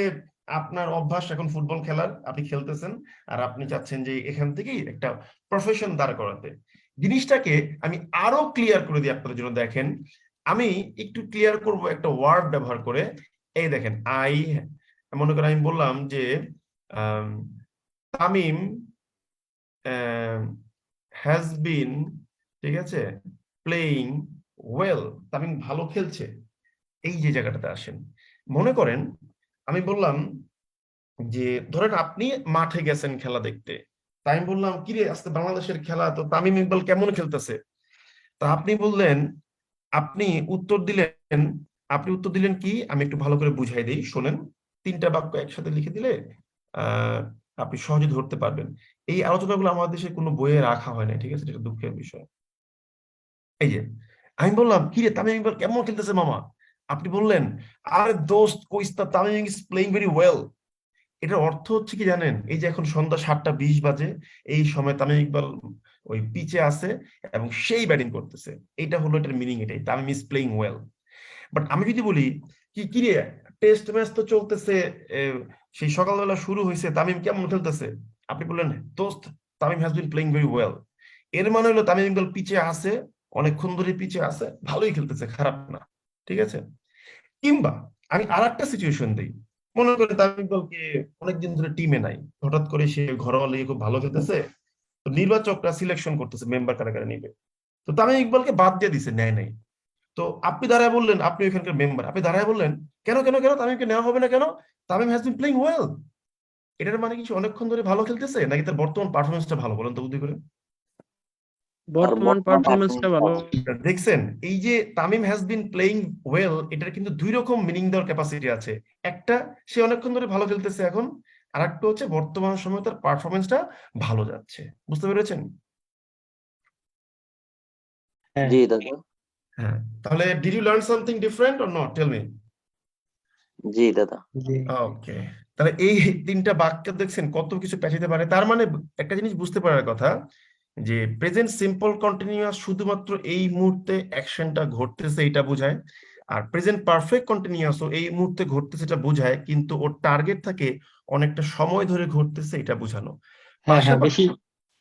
আপনার অভ্যাস এখন ফুটবল খেলার, আপনি খেলতেছেন, আর আপনি চাচ্ছেন যে এখান থেকেই একটা প্রফেশন দাঁড় করাতে। জিনিসটাকে আমি আরো ক্লিয়ার করে দিই আপনাদের জন্য, দেখেন আমি একটু ক্লিয়ার করব একটা ওয়ার্ড ব্যবহার করে। এই দেখেন মনে করেন আমি বললাম যে আম, তামিম হ্যাজ বিন, ঠিক আছে, প্লেইং ওয়েল, তামিম ভালো খেলছে। এই যে জায়গাটাতে আসেন, মনে করেন আমি বললাম যে ধরেন আপনি মাঠে গেছেন খেলা দেখতে, তাই আমি বললাম কিরে আজকে বাংলাদেশের খেলা তো তামিম ইকবাল কেমন খেলতেছে? তা আপনি বললেন, আপনি উত্তর দিলেন, আপনি উত্তর দিলেন কি, আমি একটু ভালো করে বুঝাই দিই, শোনেন। 3টা বাক্য একসাথে লিখে দিলে আহ আপনি সহজে ধরতে পারবেন। এই আলোচনাগুলো আমাদের দেশে কোনো বইয়ে রাখা হয় না, ঠিক আছে, এটা দুঃখের বিষয়। এই যে আমি বললাম কি রে তামিম ইকবাল কেমন খেলতেছে মামা? আপনি বললেন আরে দোস্ত কইস না, Tamim is playing very well. এটার অর্থ হচ্ছে কি জানেন? এই যে এখন সন্ধ্যা 7টা 20 বাজে, এই সময় তামিম ইকবাল ওই পিচে আছে এবং সেই ব্যাটিং করতেছে। এইটা হলো এটার মিনিং, এটাই Tamim is playing well. But আমি যদি বলি কি কিরে টেস্ট ম্যাচ তো চলতেছে, এ, সেই সকালবেলা শুরু হয়েছে, তামিম কেমন খেলতেছে? আপনি বললেন দোস্ত Tamim has been playing very well. এর মানে হলো তামিম ইকবাল পিচে আছে, অনেকক্ষণ ধরে পিচে আছে, ভালোই খেলতেছে, খারাপ না, ঠিক আছে? কিংবা আমি আর একটা সিচুয়েশন দিই, মনে করেন তামিম ইকবালকে অনেকদিন ধরে টিমে নাই, হঠাৎ করে সে ঘরোয়া লিগে খুব ভালো খেলতেছে, তো নির্বাচকরা সিলেকশন করতেছে মেম্বার কারা কারা নিবে, তো তামিম ইকবালকে বাদ দিয়ে দিছে, নেয় নাই। তো আপনি দাঁড়ায় বললেন, আপনি ওইখানকার মেম্বার, আপনি দাঁড়ায় বললেন কেন কেন কেন তামিমকে নেওয়া হবে না কেন? Tamim has been playing well. এটার মানে কি সে অনেকক্ষণ ধরে ভালো খেলতেছে, নাকি তার বর্তমান পারফরমেন্সটা ভালো? বলেন তো বুদ্ধি করে। আর বর্তমান বর্তমান পারফরমেন্সটা ভালো। দেখছেন এই যে Tamim has been playing well, এটার কিন্তু 2 রকম মিনিং দেওয়ার ক্যাপাসিটি আছে। একটা, সে অনেকক্ষণ ধরে ভালো খেলতেছে এখন, আর একটা হচ্ছে বর্তমান সময়ে তার পারফরমেন্সটা ভালো যাচ্ছে। বুঝতে পেরেছেন? হ্যাঁ, জি দাদা, হ্যাঁ, তাহলে did you learn something different or not, tell me. জি দাদা। জি। ওকে, তাহলে এই 3টা বাক্য দেখছেন কত কিছু পেঁচাতে পারে। তার মানে একটা জিনিস বুঝতে পারার কথা যে প্রেজেন্ট সিম্পল কন্টিনিউয়াস শুধুমাত্র এই মুহূর্তে অ্যাকশনটা ঘটতেছে এটা বোঝায়, আর প্রেজেন্ট পারফেক্ট কন্টিনিউয়াসও এই মুহূর্তে ঘটতেছে এটা বোঝায়, কিন্তু ওর টার্গেট থাকে অনেকটা সময় ধরে ঘটতেছে এটা বোঝানো। হ্যাঁ, হ্যাঁ, পাশাপাশি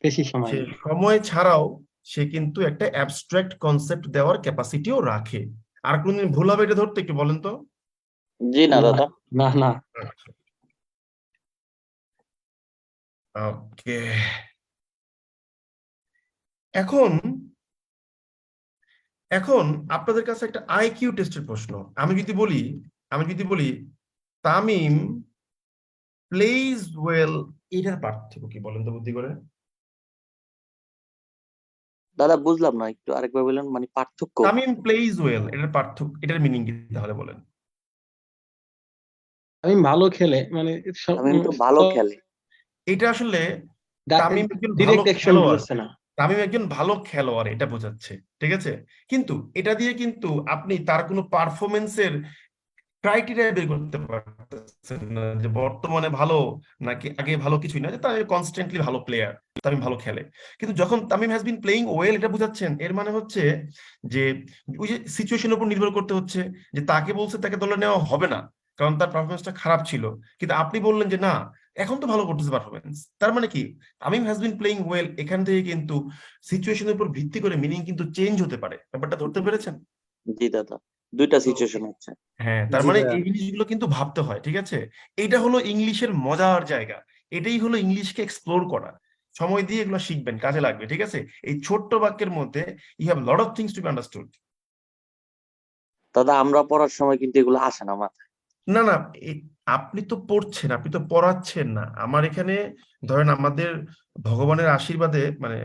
বেশি সময় সে নেই। সময় ছাড়াও সে কিন্তু একটা অ্যাবস্ট্রাক্ট কনসেপ্ট দেওয়ার ক্যাপাসিটিও রাখে। আর কোনদিন ভুল হবে এটা ধরতে, একটু বলেন তো। জি না না দাদা। না না ওকে, এখন এখন আপনাদের কাছে একটা আইকিউ টেস্টের প্রশ্ন। আমি যদি বলি তামিম প্লেজ ওয়েল, এটার পার্থক্য কি বলেন তো বুদ্ধি করে? দাদা বুঝলাম না, একটু আরেকবার বললেন, মানে পার্থক্য। তামিম প্লেজ ওয়েল, এটার পার্থক্য, এটার মিনিং কি তাহলে বলেন? আমি ভালো খেলে মানে তামিম তো ভালো খেলে। এটা আসলে তামিম একজন ভালো ডিরেক্ট অ্যাকশন খেলোয়াড়, বুঝাচ্ছে না। তামিম একজন ভালো খেলোয়াড় এটা বোঝাচ্ছে, ঠিক আছে? কিন্তু এটা দিয়ে কিন্তু আপনি তার কোনো পারফরমেন্সের ক্রাইটেরিয়া বের করতে পারতেছেন না, যে বর্তমানে ভালো নাকি আগে ভালো, কিছুই না, যে তামিম কনস্ট্যান্টলি ভালো প্লেয়ার, তামিম ভালো খেলে। কিন্তু যখন Tamim has been playing well এটা বুঝাচ্ছেন, এর মানে হচ্ছে যে ওই যে সিচুয়েশনের উপর নির্ভর করতে হচ্ছে, যে তাকে বলছে তাকে দলে নেওয়া হবে না কারণ তার পারফরমেন্সটা খারাপ ছিল, কিন্তু আপনি বললেন যে না এখন তো ভালো করতেছে পারফরমেন্স, তার মানে কি Tamim has been playing well, এখান থেকে কিন্তু সিচুয়েশনের উপর ভিত্তি করে মিনিং কিন্তু চেঞ্জ হতে পারে। ব্যাপারটা ধরতে পেরেছেন? জি দাদা, দুইটা তো সিচুয়েশন হচ্ছে। হ্যাঁ, তার জি মানে ভাইয়া। এই জিনিসগুলো কিন্তু ভাবতে হয়, ঠিক আছে? এটা হলো ইংলিশের মজার জায়গা, এটাই হলো ইংলিশকে এক্সপ্লোর করা। সময় দিয়ে এগুলো শিখবেন, কাজে লাগবে, ঠিক আছে? এই ছোট্ট বাক্যের মধ্যে you have lot of things to be understood. দাদা আমরা পড়ার সময় কিন্তু এগুলো আসে না মাথায়। না না, আপনি তো পড়ছেন, আপনি তো পড়াচ্ছেন না। আমার এখানে ধরেন আমাদের ভগবানের আশীর্বাদে, মানে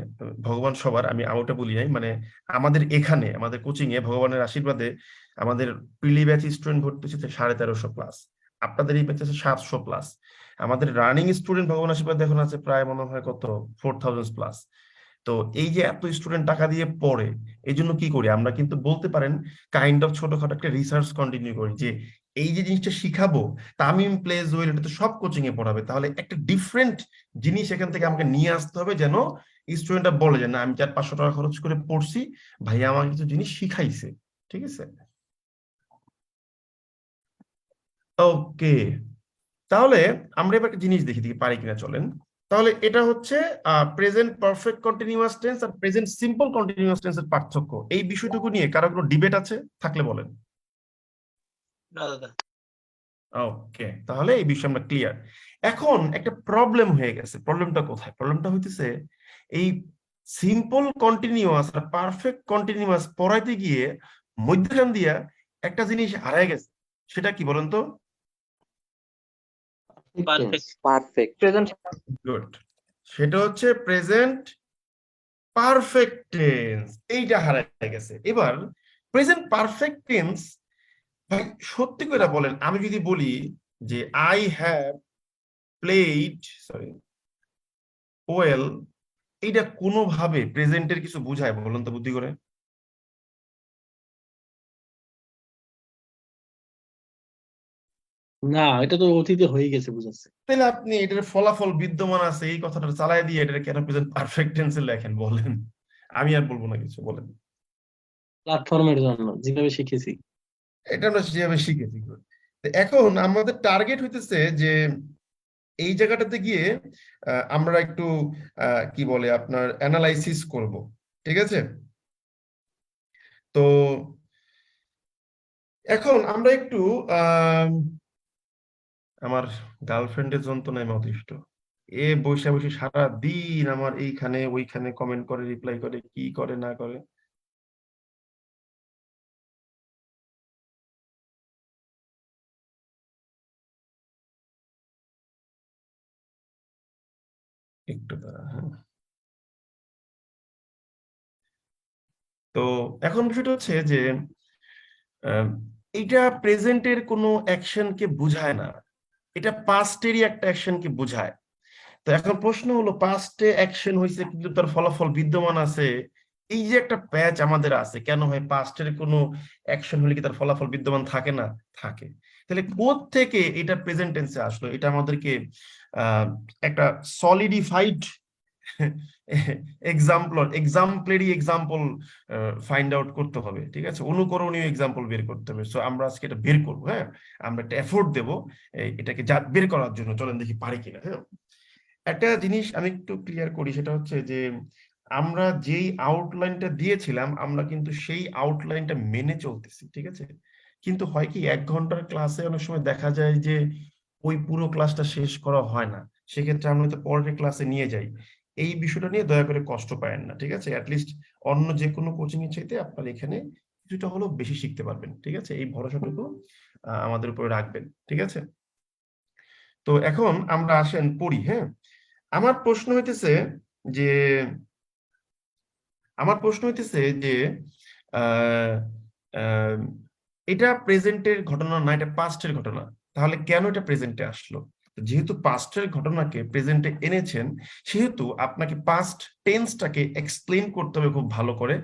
ভগবান সবার, আমি ওটা বলি নাই, মানে আমাদের এখানে আমাদের কোচিং এ ভগবানের আশীর্বাদে আমাদের প্রিলি ব্যাচ স্টুডেন্ট ভর্তি হচ্ছে 1350+, আপনাদের এই ব্যাচে আছে 700+। আমাদের রানিং স্টুডেন্ট ভগবান আশীর্বাদে এখন আছে প্রায় মনে হয় কত 4000+। তো এই যে এত স্টুডেন্ট টাকা দিয়ে পড়ে, এই জন্য কি করি আমরা, কিন্তু বলতে পারেন কাইন্ড অফ ছোটখাটো একটা রিসার্চ কন্টিনিউ করি, যে এই যে জিনিসটা শিখাবো তামিম প্লেজ ওয়েল, এটা তো সব কোচিং এ পড়াবে, তাহলে একটা ডিফারেন্ট জিনিস এখান থেকে আমাকে নিয়ে আসতে হবে, যেন স্টুডেন্টরা বলে যে না আমি 400-500 টাকা খরচ করে পড়ছি, ভাইয়া আমাকে কিছু জিনিস শিখাইছে, ঠিক আছে? ওকে, তাহলে আমরা এবার একটা জিনিস দেখি দেখি পারি কিনা, চলেন। তাহলে এটা হচ্ছে প্রেজেন্ট পারফেক্ট কন্টিনিউয়াস টেন্স আর প্রেজেন্ট সিম্পল কন্টিনিউয়াস টেন্সের পার্থক্য। এই বিষয়টুকু নিয়ে কারো কোনো ডিবেট আছে থাকলে বলেন। না দাদা। ওকে, তাহলে এই বিষয়ে আমরা ক্লিয়ার। এখন একটা প্রবলেম হয়ে গেছে, প্রবলেমটা কোথায়? প্রবলেমটা হইতেছে এই সিম্পল কন্টিনিউয়াস আর পারফেক্ট কন্টিনিউয়াস পড়াইতে গিয়ে মধ্যখান দিয়া একটা জিনিস হারায় গেছে, সেটা কি বলেন তো? Perfect perfect. প্রেজেন্ট। গুড, সেটা হচ্ছে প্রেজেন্ট পারফেক্ট টেন্স, এইটা হারায় গেছে। এবার প্রেজেন্ট পারফেক্ট টেন্স, ভাই সত্যি করে বলেন, আমি যদি বলি যে I have played, sorry, well, এইটা কোনোভাবে প্রেজেন্টের কিছু বুঝায় বলুন তো বুদ্ধি করে? না এটা তো অতীতে হয়ে গেছে বুঝাচ্ছে। তাহলে আপনি এটার ফলাফল বিদ্যমান আছে এই কথাটা চালায় দিয়ে এটা কেন প্রেজেন্ট পারফেক্ট টেন্সে লেখেন বলেন? আমি আর বলবো না কিছু, বলেন। প্ল্যাটফর্মের জন্য যেভাবে শিখেছি। এটা আমরা যেভাবে শিখেছি। তো এখন আমাদের টার্গেট হইতেছে যে এই জায়গাটাতে গিয়ে আমরা একটু কি বলে আপনার অ্যানালাইসিস করব, ঠিক আছে? তো এখন আমরা একটু আমার গার্লফ্রেন্ডের যন্ত্রণায় আমি অতিষ্ঠ। এ বসে বসে সারা দিন আমার এইখানে ওইখানে কমেন্ট করে, রিপ্লাই করে, কি করে না করে। একটু দাঁড়া, হ্যাঁ। তো এখন বিষয়টা হচ্ছে যে আহ, এইটা প্রেজেন্টের কোনো অ্যাকশনকে বুঝায় না, এটা পাস্টেরই একটা অ্যাকশনকে বুঝায়। তো এখন প্রশ্ন হলো, পাস্টে অ্যাকশন হয়েছে কিন্তু তার ফলাফল বিদ্যমান আছে, এই যে একটা প্যাচ আমাদের আছে, কেন হয় পাস্টের কোনো অ্যাকশন হলে কি তার ফলাফল বিদ্যমান থাকে না? থাকে। তাহলে কোথা থেকে এটা প্রেজেন্ট টেন্সে আসলো, এটা আমাদেরকে একটা solidified exemplary example find out করতে হবে, ঠিক আছে? অনুকরণীয় এক্সাম্পল বের করতে হবে। সো আমরা আজকে এটা বের করবো, হ্যাঁ, আমরা একটা এফোর্ট দেবো এটাকে বের করার জন্য। চলেন দেখি পারি কিনা, হ্যাঁ। একটা জিনিস আমি একটু ক্লিয়ার করি, সেটা হচ্ছে যে আমরা যেই আউটলাইনটা দিয়েছিলাম আমরা কিন্তু সেই আউটলাইনটা মেনে চলতেছি, ঠিক আছে? কিন্তু হয় কি 1 ঘন্টার ক্লাসে অনেক সময় দেখা যায় যে ওই পুরো ক্লাসটা শেষ করা হয় না, সেক্ষেত্রে আমরা তো পরের ক্লাসে নিয়ে যাই। এই বিষয়টা নিয়ে দয়া করে কষ্ট পায়েন না, ঠিক আছে? অ্যাটলিস্ট অন্য যে কোনো কোচিং এর চাইতে আপনার এখানে কিছুটা হলেও বেশি শিখতে পারবেন, ঠিক আছে? এই ভরসাটুকু আমাদের উপরে রাখবেন, ঠিক আছে? তো এখন আমরা আসেন পড়ি, হ্যাঁ? আমার প্রশ্ন হইতেছে যে আমার প্রশ্ন হইতেছে যে আহ, আহ, এটা প্রেজেন্টের ঘটনা না, এটা পাস্টের ঘটনা, তাহলে কেন এটা প্রেজেন্টে আসলো? যেহেতু পাস্টের ঘটনাকে প্রেজেন্টে এনেছেন, সেহেতু আপনাকে পাস্ট টেন্সটাকে এক্সপ্লেন করতে হবে খুব ভালো করে,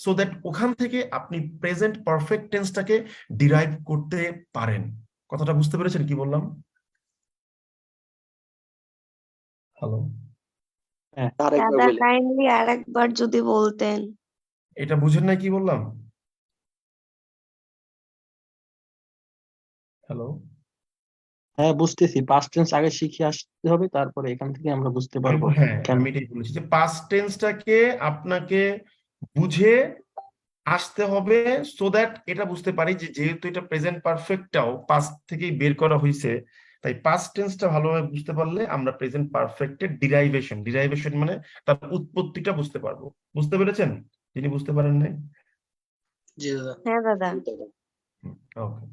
সো দ্যাট ওখান থেকে আপনি প্রেজেন্ট পারফেক্ট টেন্সটাকে ডিরাইভ করতে পারেন। কথাটা বুঝতে পেরেছেন কি বললাম? হ্যালো, আরেকবার দাদা বলি। কাইন্ডলি আরেকবার যদি বলতেন। এটা বুঝেন নাই কি বললাম? হ্যালো, হ্যাঁ, বুঝতেছি। পাস্ট টেন্স আগে শিখে আসতে হবে, তারপরে এখান থেকে আমরা বুঝতে পারবো হ্যাঁ, কেন। আমি এটাই বলেছি যে পাস্ট টেন্সটাকে আপনাকে বুঝে আসতে হবে, সো দ্যাট এটা বুঝতে পারি যে যেহেতু এটা প্রেজেন্ট পারফেক্টটাও পাস্ট থেকেই বের করা হয়েছে, তাই পাস্ট টেন্সটা ভালোভাবে বুঝতে পারলে আমরা প্রেজেন্ট পারফেক্টের ডিরাইভেশন মানে তার উৎপত্তিটা বুঝতে পারবো। বুঝতে পেরেছেন? যিনি বুঝতে পারেন নাই? জি দাদা। হ্যাঁ দাদা। ওকে,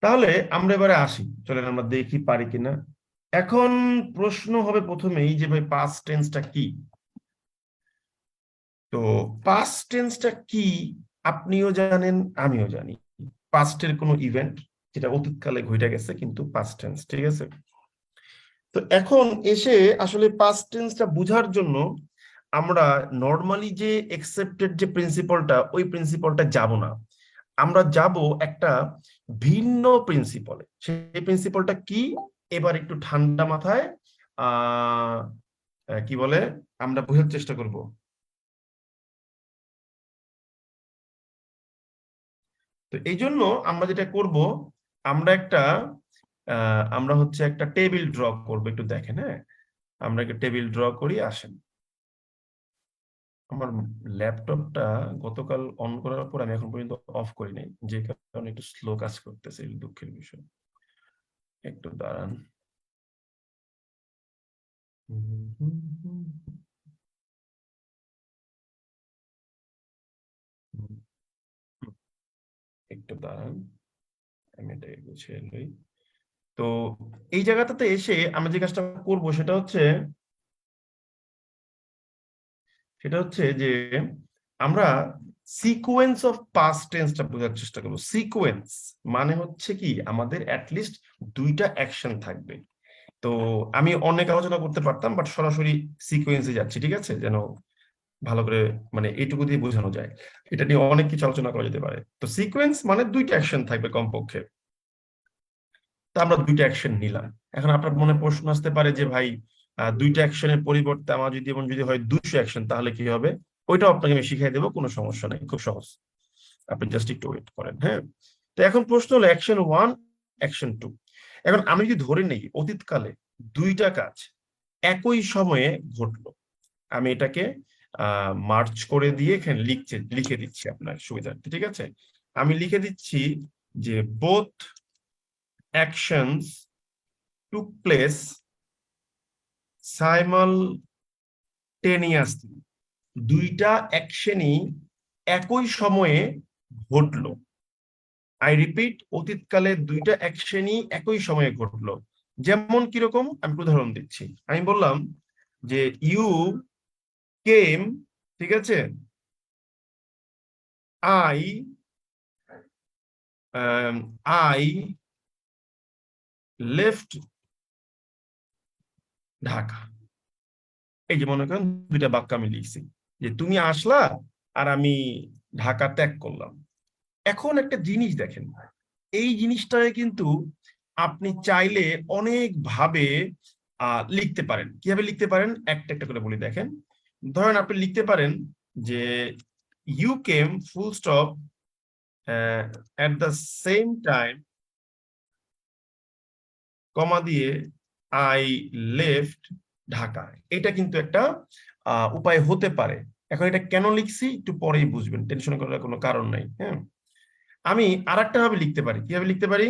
তাহলে আমরা এবারে আসি, চলেন আমরা দেখি পারি কিনা। এখন প্রশ্ন হবে প্রথমেই যে ভাই পাস্ট টেন্সটা কি? তো পাস্ট টেন্সটা কি আপনিও জানেন, আমিও জানি। পাস্টের কোনো ইভেন্ট যেটা অতীতকালে ঘটে গেছে কিন্তু পাস্ট টেন্স, ঠিক আছে? তো এখন এসে আসলে পাস্ট টেন্সটা বোঝার জন্য আমরা নর্মালি যে একসেপ্টেড যে প্রিন্সিপালটা, ওই প্রিন্সিপালটা যাব না, আমরা যাব একটা ভিন্ন প্রিন্সিপালে। সেই প্রিন্সিপালটা কি এবার একটু ঠান্ডা মাথায় আহ কি বলে আমরা বোঝার চেষ্টা করব। তো এই জন্য আমরা যেটা করব, আমরা আমরা হচ্ছে একটা টেবিল ড্র করব, একটু দেখেন, হ্যাঁ? আমরা একটা টেবিল ড্র করি, আসেন। আমার ল্যাপটপটা গতকাল অন করার পর আমি এখন পর্যন্ত অফ করি নাই, যে কারণে একটু স্লো কাজ করতেছে, এই দুঃখের বিষয়। একটু দাঁড়ান। একটু দাঁড়ান, আমি এটাকে গুছিয়ে লই। তো এই জায়গাটাতে এসে আমরা যে কাজটা করব সেটা হচ্ছে যে আমরা সিকোয়েন্স অফ পাস্ট টেন্সটা বোঝার চেষ্টা করবো। সিকোয়েন্স মানে হচ্ছে কি আমাদের অ্যাটলিস্ট দুইটা অ্যাকশন থাকবে। তো আমি অনেক আলোচনা করতে পারতাম, বাট সরাসরি সিকোয়েন্সে যাচ্ছি, ঠিক আছে? যেন ভালো করে মানে এইটুকু দিয়ে বোঝানো যায়, এটা নিয়ে অনেক কিছু আলোচনা করা যেতে পারে। তো সিকোয়েন্স মানে দুইটা অ্যাকশন থাকবে কমপক্ষে, তা আমরা দুইটা অ্যাকশন নিলাম। এখন আপনার মনে প্রশ্ন আসতে পারে যে ভাই দুইটা অ্যাকশনের পরিবর্তে আমার যদি হয় 200 অ্যাকশন, তাহলে কি হবে? ওইটাও আপনাকে আমি শিখাই দেবো, কোনো সমস্যা নেই, খুব সহজ। আপনি জাস্ট একটু ওয়েট করেন, হ্যাঁ? তো এখন প্রশ্ন হলো অ্যাকশন 1, অ্যাকশন 2। এখন আমি যদি ধরে নেই অতীতকালে দুইটা কাজ একই সময়ে ঘটলো, আমি এটাকে মার্চ করে দিয়ে এখানে লিখে দিচ্ছি আপনার সুবিধার্থে, ঠিক আছে? আমি লিখে দিচ্ছি যে both actions took place simultaneously, দুইটা অ্যাকশনই একই সময়ে ঘটলো। আই রিপিট, অতীতকালে দুইটা অ্যাকশনই একই সময়ে ঘটলো। যেমন কিরকম, আমি উদাহরণ দিচ্ছি। আমি বললাম যে ইউ কেম, ঠিক আছে, আই আই লেফট ঢাকা। এই যে মনে করেন দুইটা বাক্য আমি লিখছি, যে তুমি আসলা আর আমি ঢাকা ত্যাগ করলাম। এখন একটা জিনিস দেখেন, এই জিনিসটাকে কিন্তু আপনি চাইলে অনেক ভাবে লিখতে পারেন। কিভাবে লিখতে পারেন একটা একটা করে বলি, দেখেন। ধরেন আপনি লিখতে পারেন যে you came full stop at the same time, comma দিয়ে আই লেফট ঢাকা। এটা কিন্তু একটা উপায় হতে পারে। এখন এটা কেন লিখছি একটু পরেই বুঝবেন, টেনশন করার কোনো কারণ নাই, হ্যাঁ? আমি আরেকটা ভাবে লিখতে পারি, কিভাবে লিখতে পারি?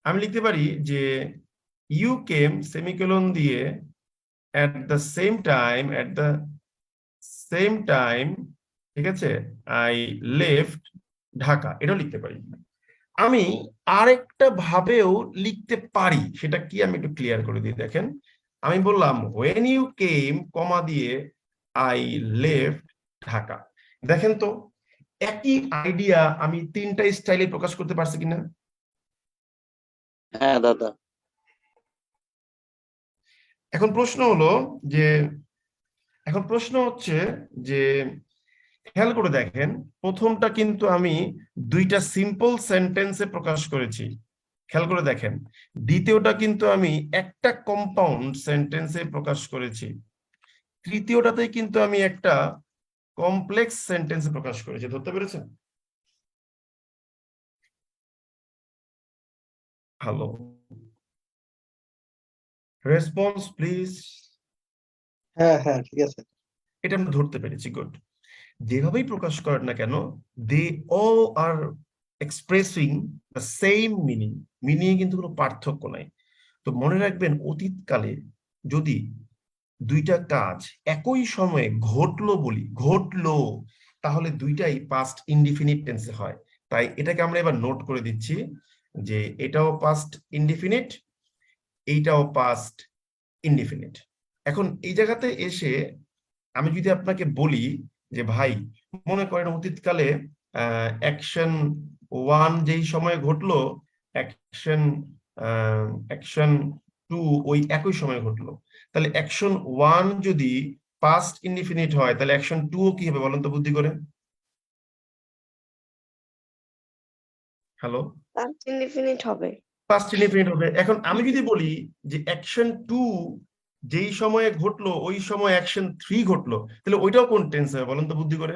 আমি লিখতে পারি যে ইউ কেম সেমিকোলন দিয়ে at the same time, ঠিক আছে, আই লেফট ঢাকা, এটাও লিখতে পারি। আমি আরেকটা ভাবেও লিখতে পারি, সেটা কি আমি একটু ক্লিয়ার করে দিই। দেখেন, আমি বললাম when you came কমা দিয়ে আই লেফট ঢাকা। দেখেন তো একই আইডিয়া আমি তিনটা স্টাইলে প্রকাশ করতে পারছি কিনা? হ্যাঁ দাদা। এখন প্রশ্ন হলো যে খেয়াল করে দেখেন, প্রথমটা কিন্তু আমি দুইটা সিম্পল সেন্টেন্সে প্রকাশ করেছি, খেয়াল করে দেখেন। দ্বিতীয়টা কিন্তু আমি একটা কম্পাউন্ড সেন্টেন্সে প্রকাশ করেছি। তৃতীয়টাতে কিন্তু আমি একটা কমপ্লেক্স সেন্টেন্সে প্রকাশ করেছি। ধরতে পেরেছেন? Hello, response please. হ্যাঁ হ্যাঁ ঠিক আছে। এটা আমরা ধরতে পেরেছি, গুড। যেভাবেই প্রকাশ করেন না কেন, they all are expressing the same meaning, meaning কিন্তু কোনো পার্থক্য নাই। তো মনে রাখবেন, অতীতকালে যদি দুইটা কাজ একই সময়ে ঘটলো, তাহলে দুইটাই পাস্ট ইনডিফিনিট টেন্সে হয়। তাই এটাকে আমরা এবার নোট করে দিচ্ছি যে এটাও পাস্ট ইনডিফিনিট, এইটাও পাস্ট ইনডিফিনিট। এখন এই জায়গাতে এসে আমি যদি আপনাকে বলি যে ভাই, মনে করেন অতীতকালে অ্যাকশন 1 যেই সময় ঘটলো, অ্যাকশন 2 ওই একই সময় ঘটলো, তাহলে অ্যাকশন 1 যদি পাস্ট ইনডিফিনিট হয়, তাহলে অ্যাকশন 2 কি হবে বলেন তো বুদ্ধি করে? হ্যালো, পাস্ট ইনডিফিনিট হবে। পাস্ট ইনডিফিনিট হবে। এখন আমি যদি বলি যে অ্যাকশন 2 যেই সময়ে ঘটলো ওই সময় অ্যাকশন 3 ঘটলো, তাহলে ওইটাও কোন টেন্স হবে বলেন তো বুদ্ধি করে?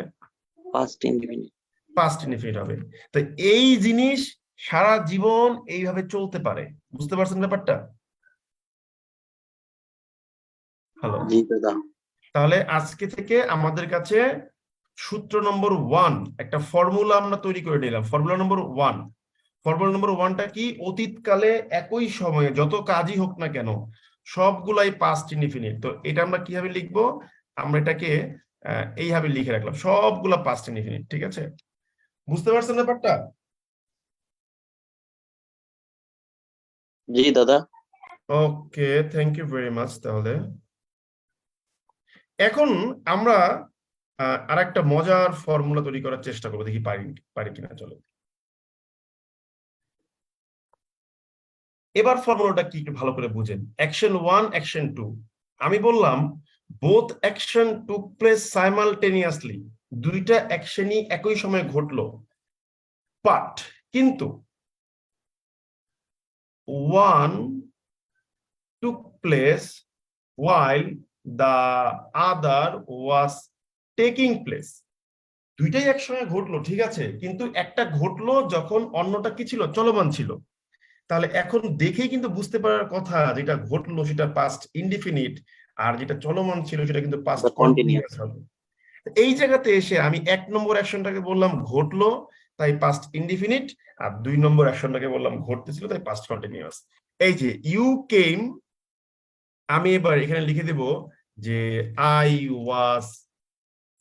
Past indefinite. পাস্ট ইনডিফিনিট হবে। তো এই জিনিস সারা জীবন এইভাবে চলতে পারে। বুঝতে পারছেন ব্যাপারটা? হ্যালো, জি দাদা। তাহলে আজকে থেকে আমাদের কাছে সূত্র নম্বর 1, একটা ফর্মুলা আমরা তৈরি করে নিলাম। ফর্মুলা নম্বর 1টা কি? অতীতকালে একই সময়ে যত কাজই হোক না কেন সবগুলাই পাস্ট ইনডিফিনিট। তো এটা আমরা কিভাবে লিখবো? আমরা এটাকে এইভাবে লিখে রাখলাম, সবগুলা পাস্ট ইনডিফিনিট। ঠিক আছে, বুঝতে পারছেন ব্যাপারটা? জি দাদা। ওকে, থ্যাংক ইউ ভেরি মাচ। তাহলে এখন আমরা আরেকটা মজার ফর্মুলা তৈরি করার চেষ্টা করবো, দেখি পারি কিনা। চলো, এবার ফর্মুলাটা কি একটু ভালো করে বুঝেন। অ্যাকশন 1, অ্যাকশন 2, আমি বললাম both action took place simultaneously, দুইটা অ্যাকশনই একই সময় ঘটলো, বাট কিন্তু one took place while the other was taking place। দুইটাই একসঙ্গে ঘটলো, ঠিক আছে, কিন্তু একটা ঘটলো যখন অন্যটা কি ছিল, চলমান ছিল। তাহলে এখন দেখেই কিন্তু বুঝতে পারার কথা, যেটা ঘটলো সেটা পাস্ট ইনডিফিনিট, আর যেটা চলমান ছিল সেটা কিন্তু পাস্ট কন্টিনিউয়াস হবে। এই জায়গাতে এসে আমি 1 নম্বর অ্যাকশনটাকে বললাম ঘটলো, তাই পাস্ট ইনডিফিনিট, আর 2 নম্বর অ্যাকশনটাকে বললাম ঘটতেছিল, তাই পাস্ট কন্টিনিউয়াস। এই যে ইউ কেম, আমি এবার এখানে লিখে দেব যে আই ওয়াজ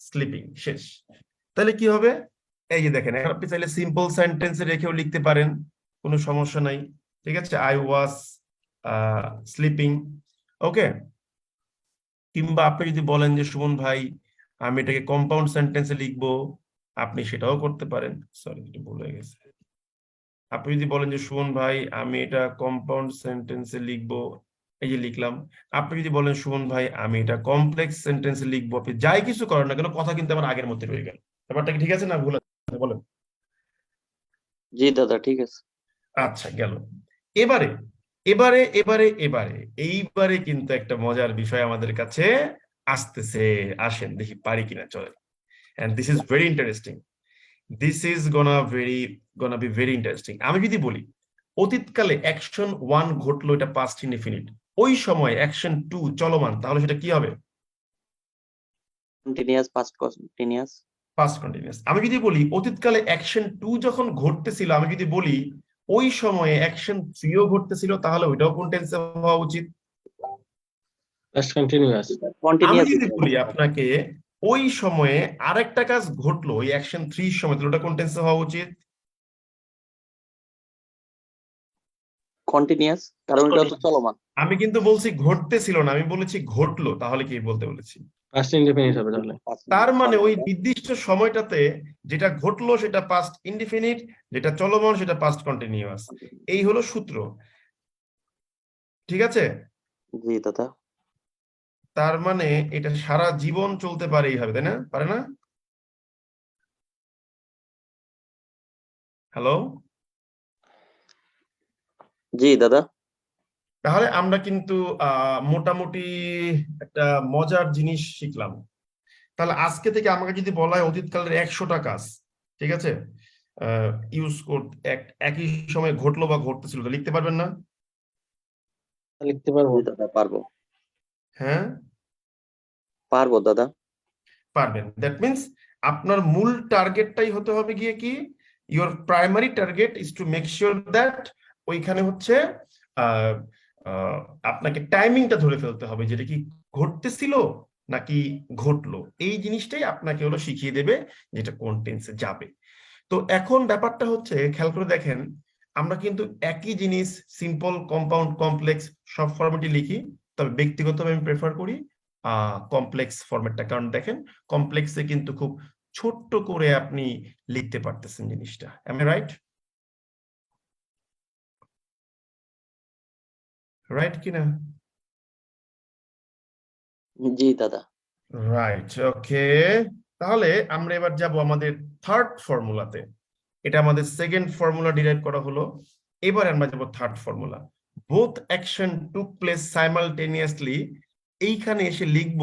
স্লিপিং, শেষ। তাহলে কি হবে? এই যে দেখেন, এখন আপনি চাইলে সিম্পল সেন্টেন্সে রেখেও লিখতে পারেন, কোনো সমস্যা নাই। ঠিক আছে, আই ওয়াজ স্লিপিং, ওকে। কিংবা আপনি যদি বলেন যে সুমন ভাই আমি এটাকে কম্পাউন্ড সেন্টেন্সে লিখবো, আপনি সেটাও করতে পারেন। সরি, একটু ভুল হয়ে গেছে। আপনি যদি বলেন যে সুমন ভাই আমি এটা কম্পাউন্ড সেন্টেন্সে লিখবো, এই যে লিখলাম। আপনি যদি বলেন সুমন ভাই আমি এটা কমপ্লেক্স সেন্টেন্সে লিখবো, আপনি যাই কিছু করেন না কেন, কথা কিন্তু আমার আগের মধ্যে রয়ে গেল। ব্যাপারটা কি ঠিক আছে না ভুল আছে বলেন? জি দাদা ঠিক আছে। আচ্ছা, গেল। এবারে এবারে এবারে এবারে এইবারে কিন্তু একটা মজার বিষয় আমাদের কাছে আসতেছে। আসেন দেখি পারি কিনা, চলে। and this is very interesting, this is gonna be very interesting। আমি যদি বলি অতীতকালে অ্যাকশন 1 ঘটলো, এটা পাস্ট ইনডিফিনিট, ওই সময় অ্যাকশন 2 চলমান, তাহলে সেটা কি হবে? Continuous, past continuous. Past continuous. আমি যদি বলি অতীতকালে অ্যাকশন 2 যখন ঘটতেছিল, আমি যদি বলি ওই সময়ে অ্যাকশন 3ও ঘটতেছিল, তাহলে ওইটাও কোন টেন্সে হওয়া উচিত? Past continuous. আমি কন্টিনিউয়াস যদি বলি আপনাকে ওই সময়ে আরেকটা কাজ ঘটলো ওই অ্যাকশন 3 এর সময়, তাহলে ওটা কোন টেন্সে হওয়া উচিত? কন্টিনিউয়াস, কারণ এটা তো চলমান। আমি কিন্তু বলছি ঘটতেছিল না, আমি বলেছি ঘটলো, তাহলে কি বলতে বলেছি? পাস্ট ইনডিফিনিট হবে তাহলে। তার মানে ওই নির্দিষ্ট সময়টাতে যেটা ঘটলো সেটা পাস্ট ইনডিফিনিট, যেটা চলমান সেটা পাস্ট কন্টিনিউয়াস। এই হলো সূত্র, ঠিক আছে? জি দাদা। তার মানে এটা সারা জীবন চলতে পারে এইভাবে, তাই না? পারে না? হ্যালো? জি দাদা। তাহলে আমরা কিন্তু মোটামুটি একটা মজার জিনিস শিখলাম। তাহলে আজকে থেকে আমাকে যদি বলা হয় অতীতকালের 100টা কাজ, ঠিক আছে, ইউজ করতে একই সময় ঘটলো বা ঘটতেছিল, তো লিখতে পারবেন না? লিখতে পারবো। জি দাদা, পারবো। হ্যাঁ, পারবো দাদা। পারবেন। দ্যাট মিনস আপনার মূল টার্গেটটাই হতে হবে গিয়ে কি, your primary target is to make sure that ওইখানে হচ্ছে আহ, আহ, আপনাকে টাইমিংটা ধরে ফেলতে হবে, যেটা কি ঘটতেছিল নাকি ঘটলো, এই জিনিসটাই আপনাকে হলো শিখিয়ে দেবে যেটা কোন টেন্সে যাবে। তো এখন ব্যাপারটা হচ্ছে খেয়াল করে দেখেন, আমরা কিন্তু একই জিনিস সিম্পল, কম্পাউন্ড, কমপ্লেক্স সব ফরম্যাটে লিখি, তবে ব্যক্তিগতভাবে আমি প্রেফার করি কমপ্লেক্স ফরম্যাটটা, কারণ দেখেন কমপ্লেক্সে কিন্তু খুব ছোট্ট করে আপনি লিখতে পারতেছেন জিনিসটা। M I right? রাইট কিনা? জি দাদা। রাইট, ওকে। তাহলে আমরা এবার যাব আমাদের থার্ড ফর্মুলাতে। এটা আমাদের সেকেন্ড ফর্মুলা ডিরাইভ করা হলো, এবার আমরা যাব third formula. Both action took place simultaneously, এইখানে এসে লিখব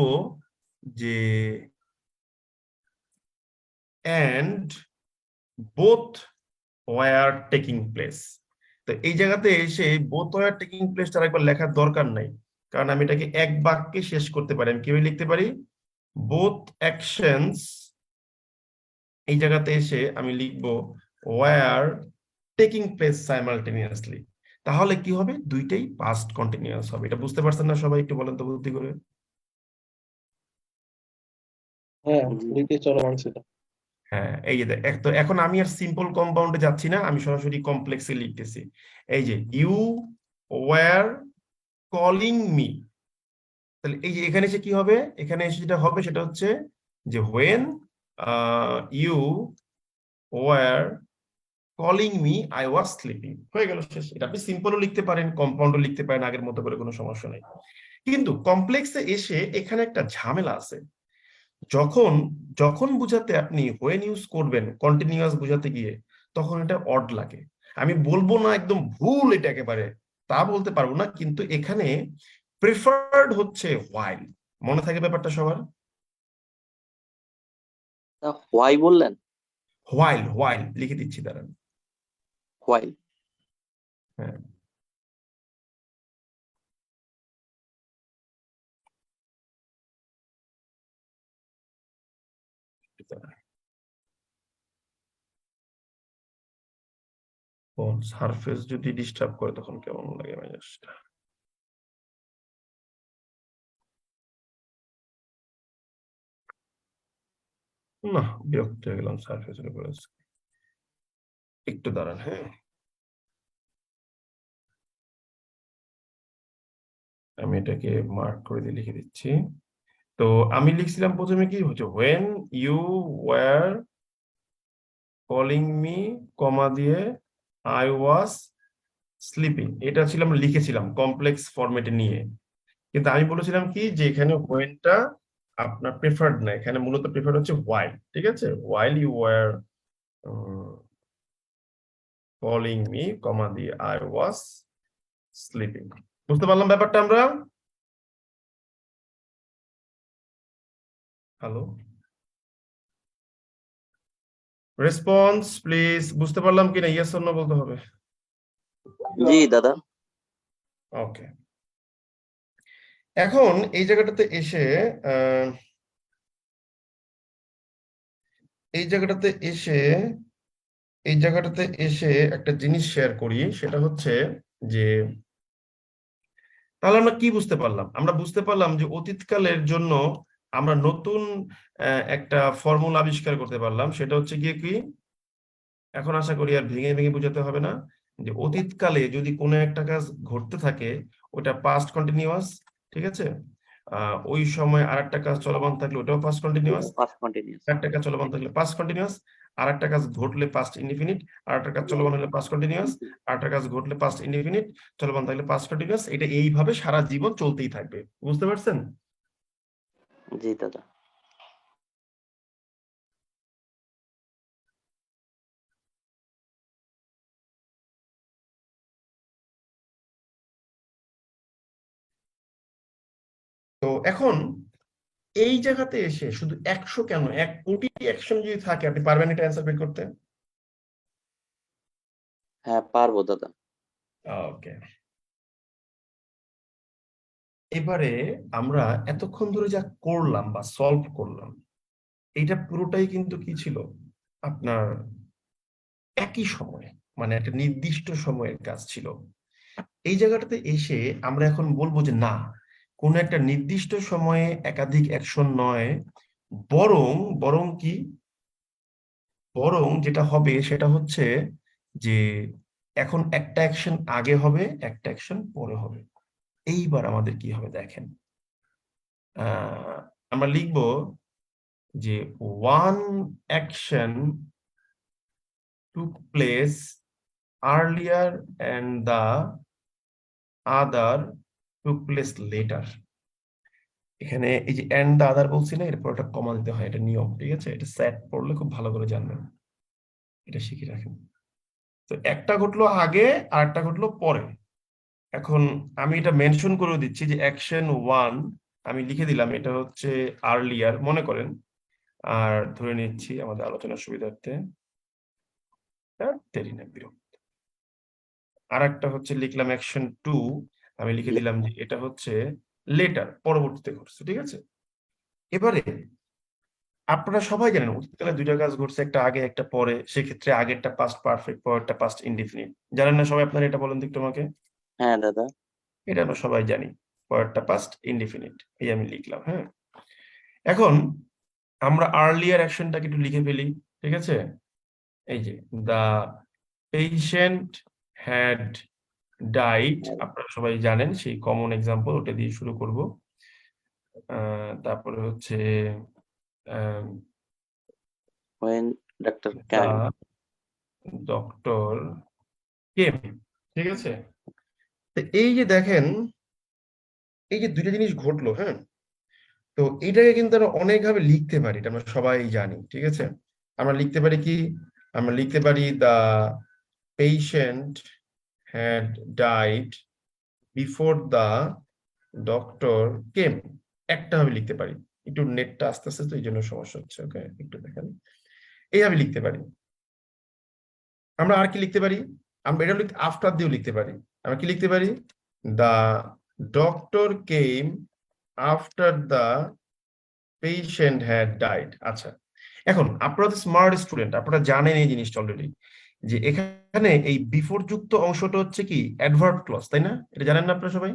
যে and both were taking place। তো এই জায়গাতে এসে both were taking place তার একবার লেখার দরকার নাই, কারণ আমি এটাকে এক বাক্যে শেষ করতে পারি। আমি কিভাবে লিখতে পারি? both actions, এই জায়গাতে এসে আমি লিখব were taking place simultaneously। তাহলে কি হবে? দুইটাই পাস্ট কন্টিনিউয়াস হবে। এটা বুঝতে পারছেন না সবাই? একটু বলেন তো বুদ্ধি করে। হ্যাঁ, দুইটাই চলমান ছিল। হ্যাঁ, এই যে তো এখন আমি আর সিম্পল কম্পাউন্ডে যাচ্ছি না, আমি সরাসরি কমপ্লেক্সে লিখতেছি। এই যে ইউ ওয়্যার কলিং মি, তাহলে এই যে এখানে এসে কি হবে? এখানে এসে যেটা হবে সেটা হচ্ছে যে when you were calling me I was sleeping, হয়ে গেল, শেষ। এটা আপনি সিম্পলও লিখতে পারেন, কম্পাউন্ডও লিখতে পারেন, আগের মতো করে, কোনো সমস্যা নেই। কিন্তু কমপ্লেক্সে এসে এখানে একটা ঝামেলা আছে। যখন যখন বুঝাতে আপনি হোয়েন ইউজ করবেন কন্টিনিউয়াস বুঝাতে গিয়ে, তখন এটা অড লাগে। আমি বলবো না একদম ভুল এটা একেবারে, তা বলতে পারবো না, কিন্তু এখানে প্রেফার্ড হচ্ছে হোয়াইল। মনে থাকে ব্যাপারটা সবার? হোয়াই বললেন? হোয়াইল, হোয়াইল লিখে দিচ্ছি, দাঁড়ান। হোয়াই। হ্যাঁ, ফোন সারফেস যদি ডিস্টার্ব করে তখন কেমন লাগে মেজাজটা। না, বিরক্ত হয়ে গেলাম সারফেসের উপরে। একটু দাঁড়ান, হ্যাঁ, আমি এটাকে মার্ক করে দিয়ে লিখে দিচ্ছি। তো আমি লিখছিলাম প্রথমে কি হচ্ছে, when you were calling me comma দিয়ে আই ওয়াজ স্লিপিং, এটা ছিলাম লিখেছিলাম কমপ্লেক্স ফরম্যাটে নিয়ে। কিন্তু আমি বলেছিলাম কি যে এখানে হোয়েনটা আপনার প্রেফার্ড না, এখানে মূলত প্রেফার্ড হচ্ছে হোয়াইল। ঠিক আছে, while you were calling me comma দিয়ে আই ওয়াজ স্লিপিং। বুঝতে পারলাম ব্যাপারটা আমরা? Hello, response please. বুঝতে পারলাম কিনা? ইয়েস অর নো বলতে হবে। জি দাদা। ওকে, এখন এই জায়গাটাতে এসে এই জায়গাটাতে এসে একটা জিনিস শেয়ার করি, সেটা হচ্ছে যে তাহলে আমরা কি বুঝতে পারলাম? আমরা বুঝতে পারলাম যে অতীতকালের জন্য আমরা নতুন একটা ফর্মুলা আবিষ্কার করতে পারলাম, সেটা হচ্ছে গিয়ে কি, এখন আশা করি আর ভেঙে ভেঙে বোঝাতে হবে না, যে অতীতকালে যদি কোনো একটা কাজ ঘটতে থাকে ওটা পাস্ট কন্টিনিউয়াস, ঠিক আছে। ওই সময় আর একটা কাজ চলমান থাকলে ওটাও পাস্ট কন্টিনিউয়াস, পাস্ট কন্টিনিউয়াস। একটা কাজ চলমান থাকলে পাস্ট কন্টিনিউয়াস, আর একটা কাজ ঘটলে পাস্ট ইনডিফিনিট, আর একটা কাজ চলমান হলে পাস্ট কন্টিনিউয়াস, আর একটা কাজ ঘটলে পাস্ট ইনডিফিনিট, চলমান থাকলে পাস্ট কন্টিনিউয়াস। এটা এইভাবে সারা জীবন চলতেই থাকবে, বুঝতে পারছেন? জি দাদা। তো এখন এই জায়গাতে এসে শুধু 100 কেন, 1 কোটি অ্যাকশন যদি থাকে, আপনি পারবেন এটা অ্যান্সার বের করতে? হ্যাঁ পারবো দাদা। ওকে, এবারে আমরা এতক্ষণ ধরে যা করলাম বা সলভ করলাম, এটা পুরোটাই কিন্তু কি ছিল, আপনার একই সময়ে, মানে একটা নির্দিষ্ট সময়ের কাজ ছিল। এই জায়গাটাতে এসে আমরা এখন বলবো যে না, কোন একটা নির্দিষ্ট সময়ে একাধিক অ্যাকশন নয়, বরং বরং কি, বরং যেটা হবে সেটা হচ্ছে যে এখন একটা অ্যাকশন আগে হবে, একটা অ্যাকশন পরে হবে। এইবার আমাদের কি হবে দেখেন, আমরা লিখবো যে one action took place earlier and the other took place later। এখানে এই যে এন্ড দা আদার বলছি না, এরপর একটা কমা দিতে হয়, এটা নিয়ম, ঠিক আছে। এটা সেট পড়লে খুব ভালো করে জানবেন, এটা শিখে রাখেন। তো একটা ঘটলো আগে আর একটা ঘটলো পরে। এখন আমি এটা মেনশন করে দিচ্ছি যে অ্যাকশন 1 আমি লিখে দিলাম, এটা হচ্ছে আর্লিয়ার মনে করেন, আর ধরে নিচ্ছি আমাদের আলোচনার সুবিধার্থে দেরি না বিরক্ত। আর একটা হচ্ছে লিখলাম অ্যাকশন 2, আমি লিখে দিলাম যে এটা হচ্ছে লেটার, পরবর্তীতে ঘটছে, ঠিক আছে। এবারে আপনারা সবাই জানেন অতীতকালে দুইটা কাজ ঘটছে, একটা আগে একটা পরে, সেক্ষেত্রে আগেরটা পাস্ট পারফেক্ট, পরেরটা পাস্ট ইনডিফিনিট। জানেন না সবাই? আপনারা এটা বলেন তো একটু আমাকে। হ্যাঁ দাদা। এটা আমরা সবাই জানি, পরেরটা পাস্ট ইনডিফিনিট, এই আমি লিখলাম। হ্যাঁ, এখন আমরা আর্লিয়ার অ্যাকশনটাকে একটু লিখে ফেলি, ঠিক আছে। এই যে দা পেশেন্ট হ্যাড ডাইড, আপনারা সবাই জানেন সেই কমন এক্সাম্পল, ওটা দিয়ে শুরু করব। তারপরে হচ্ছে when Dr. the Kang doctor came, ঠিক আছে। তো এই যে দেখেন, এই যে দুইটা জিনিস ঘটলো, হ্যাঁ, তো এটাকে কিন্তু আমরা অনেকভাবে লিখতে পারি, এটা আমরা সবাই জানি, ঠিক আছে। আমরা লিখতে পারি কি, আমরা লিখতে পারি the patient had died before the doctor came, একটা ভাবে লিখতে পারি। একটু নেটটা আস্তে আস্তে, তো এই জন্য সমস্যা হচ্ছে, ওকে একটু দেখেন, এইভাবে লিখতে পারি। আমরা আর কি লিখতে পারি, আমরা এটা আফটার দিয়েও লিখতে পারি। আমরা কি লিখতে পারি, the doctor came after the patient had died. আচ্ছা, এখন আপনারা তো স্মার্ট স্টুডেন্ট, আপনারা জানেন এই জিনিসটা অলরেডি, যে এখানে এই বিফোর যুক্ত অংশটা হচ্ছে কি অ্যাডভার্ব ক্লজ, তাই না? এটা জানেন না আপনারা সবাই?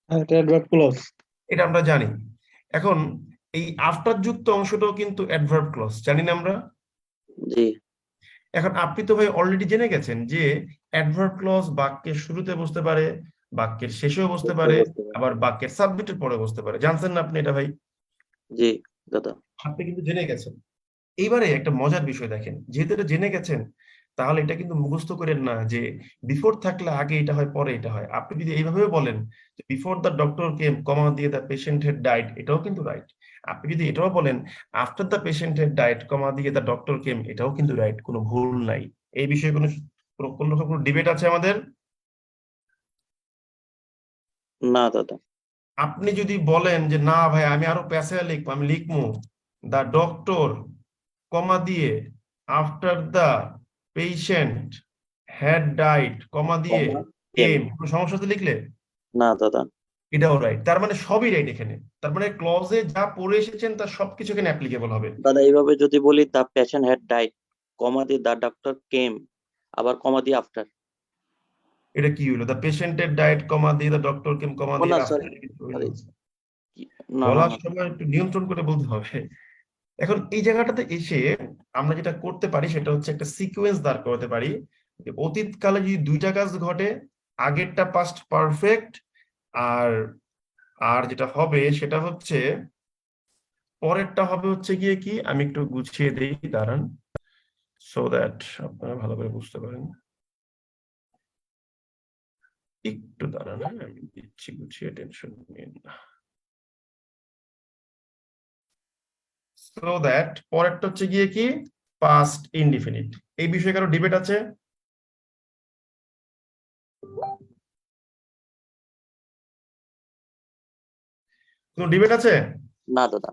এটা অ্যাডভার্ব ক্লজ। এটা আমরা জানি। এখন এই আফটার যুক্ত অংশটাও কিন্তু অ্যাডভার্ব ক্লজ, জানি না আমরা? জি। এখন আপনি তো ভাই অলরেডি জেনে গেছেন যে অ্যাডভার্ব ক্লজ বাক্যের শুরুতে বসতে পারে, বাক্যের শেষেও বসতে পারে, আবার বাক্যের সাবজেক্টের পরে বসতে পারে। জানতেন না আপনি এটা ভাই? জি দাদা। আপনি কিন্তু জেনে গেছেন। এইবারে একটা মজার বিষয় দেখেন, যেহেতু এটা জেনে গেছেন, তাহলে এটা কিন্তু মুখস্থ করেন না যে বিফোর থাকলে আগে এটা হয় পরে এটা হয়। আপনি যদি এইভাবেও বলেন যে বিফোর দ্য ডক্টর কেম কমা দিয়ে দ্য পেশেন্ট হ্যাড ডাইড, এটাও কিন্তু রাইট। আপনি যদি এটাও বলেন after the patient had died comma দিয়ে দ্য ডক্টর কেম, এটাও কিন্তু রাইট, কোনো ভুল নাই। এই বিষয়ে কোন রকম কোনো ডিবেট আছে আমাদের? না দাদা। আপনি যদি বলেন যে না ভাই আমি আরো প্যাসেজ লিখবো, আমি লিখবো দ্য ডক্টর কমা দিয়ে after the patient had died comma দিয়ে কেম, কোনো সমস্যা তো লিখলে? না দাদা। এটাও রাইট, তার মানে সবই রাইট এখানে। তার মানে ক্লজে যা পড়ে এসেছেন তার সবকিছু এখানে অ্যাপ্লিকেবল হবে। দাদা এইভাবে যদি বলি the patient had died, comma দিয়ে দ্য ডক্টর কেম, আবার কমা দিয়ে আফটার। এটা কি হলো? দ্য পেশেন্টের ডায়েট কমা দিয়ে দ্য ডক্টর কেম কমা ও দিয়ে না after সরি, কিছু হইলো? সরি, না না বলার না সময় একটু নিয়ন্ত্রণ করে বলতে হবে। এখন এই জায়গাটাতে এসে আমরা যেটা করতে পারি সেটা হচ্ছে একটা সিকোয়েন্স দাঁড় করাতে পারি যে অতীতকালে যদি দুইটা কাজ ঘটে, আগেরটা পাস্ট পারফেক্ট, আর আর যেটা হবে সেটা হচ্ছে পরেরটা হবে হচ্ছে গিয়ে কি, আমি একটু গুছিয়ে দেই দাঁড়ান, সো দ্যাট আপনারা ভালো করে বুঝতে পারেন। একটু দাঁড়ান, হ্যাঁ, আমি দিচ্ছি গুছিয়ে, টেনশন নিন না। সো দ্যাট পরেরটা হচ্ছে গিয়ে কি, পাস্ট ইনডিফিনিট। এই বিষয়ে কারো ডিবেট আছে? কোনো ডিবেট আছে? না দাদা।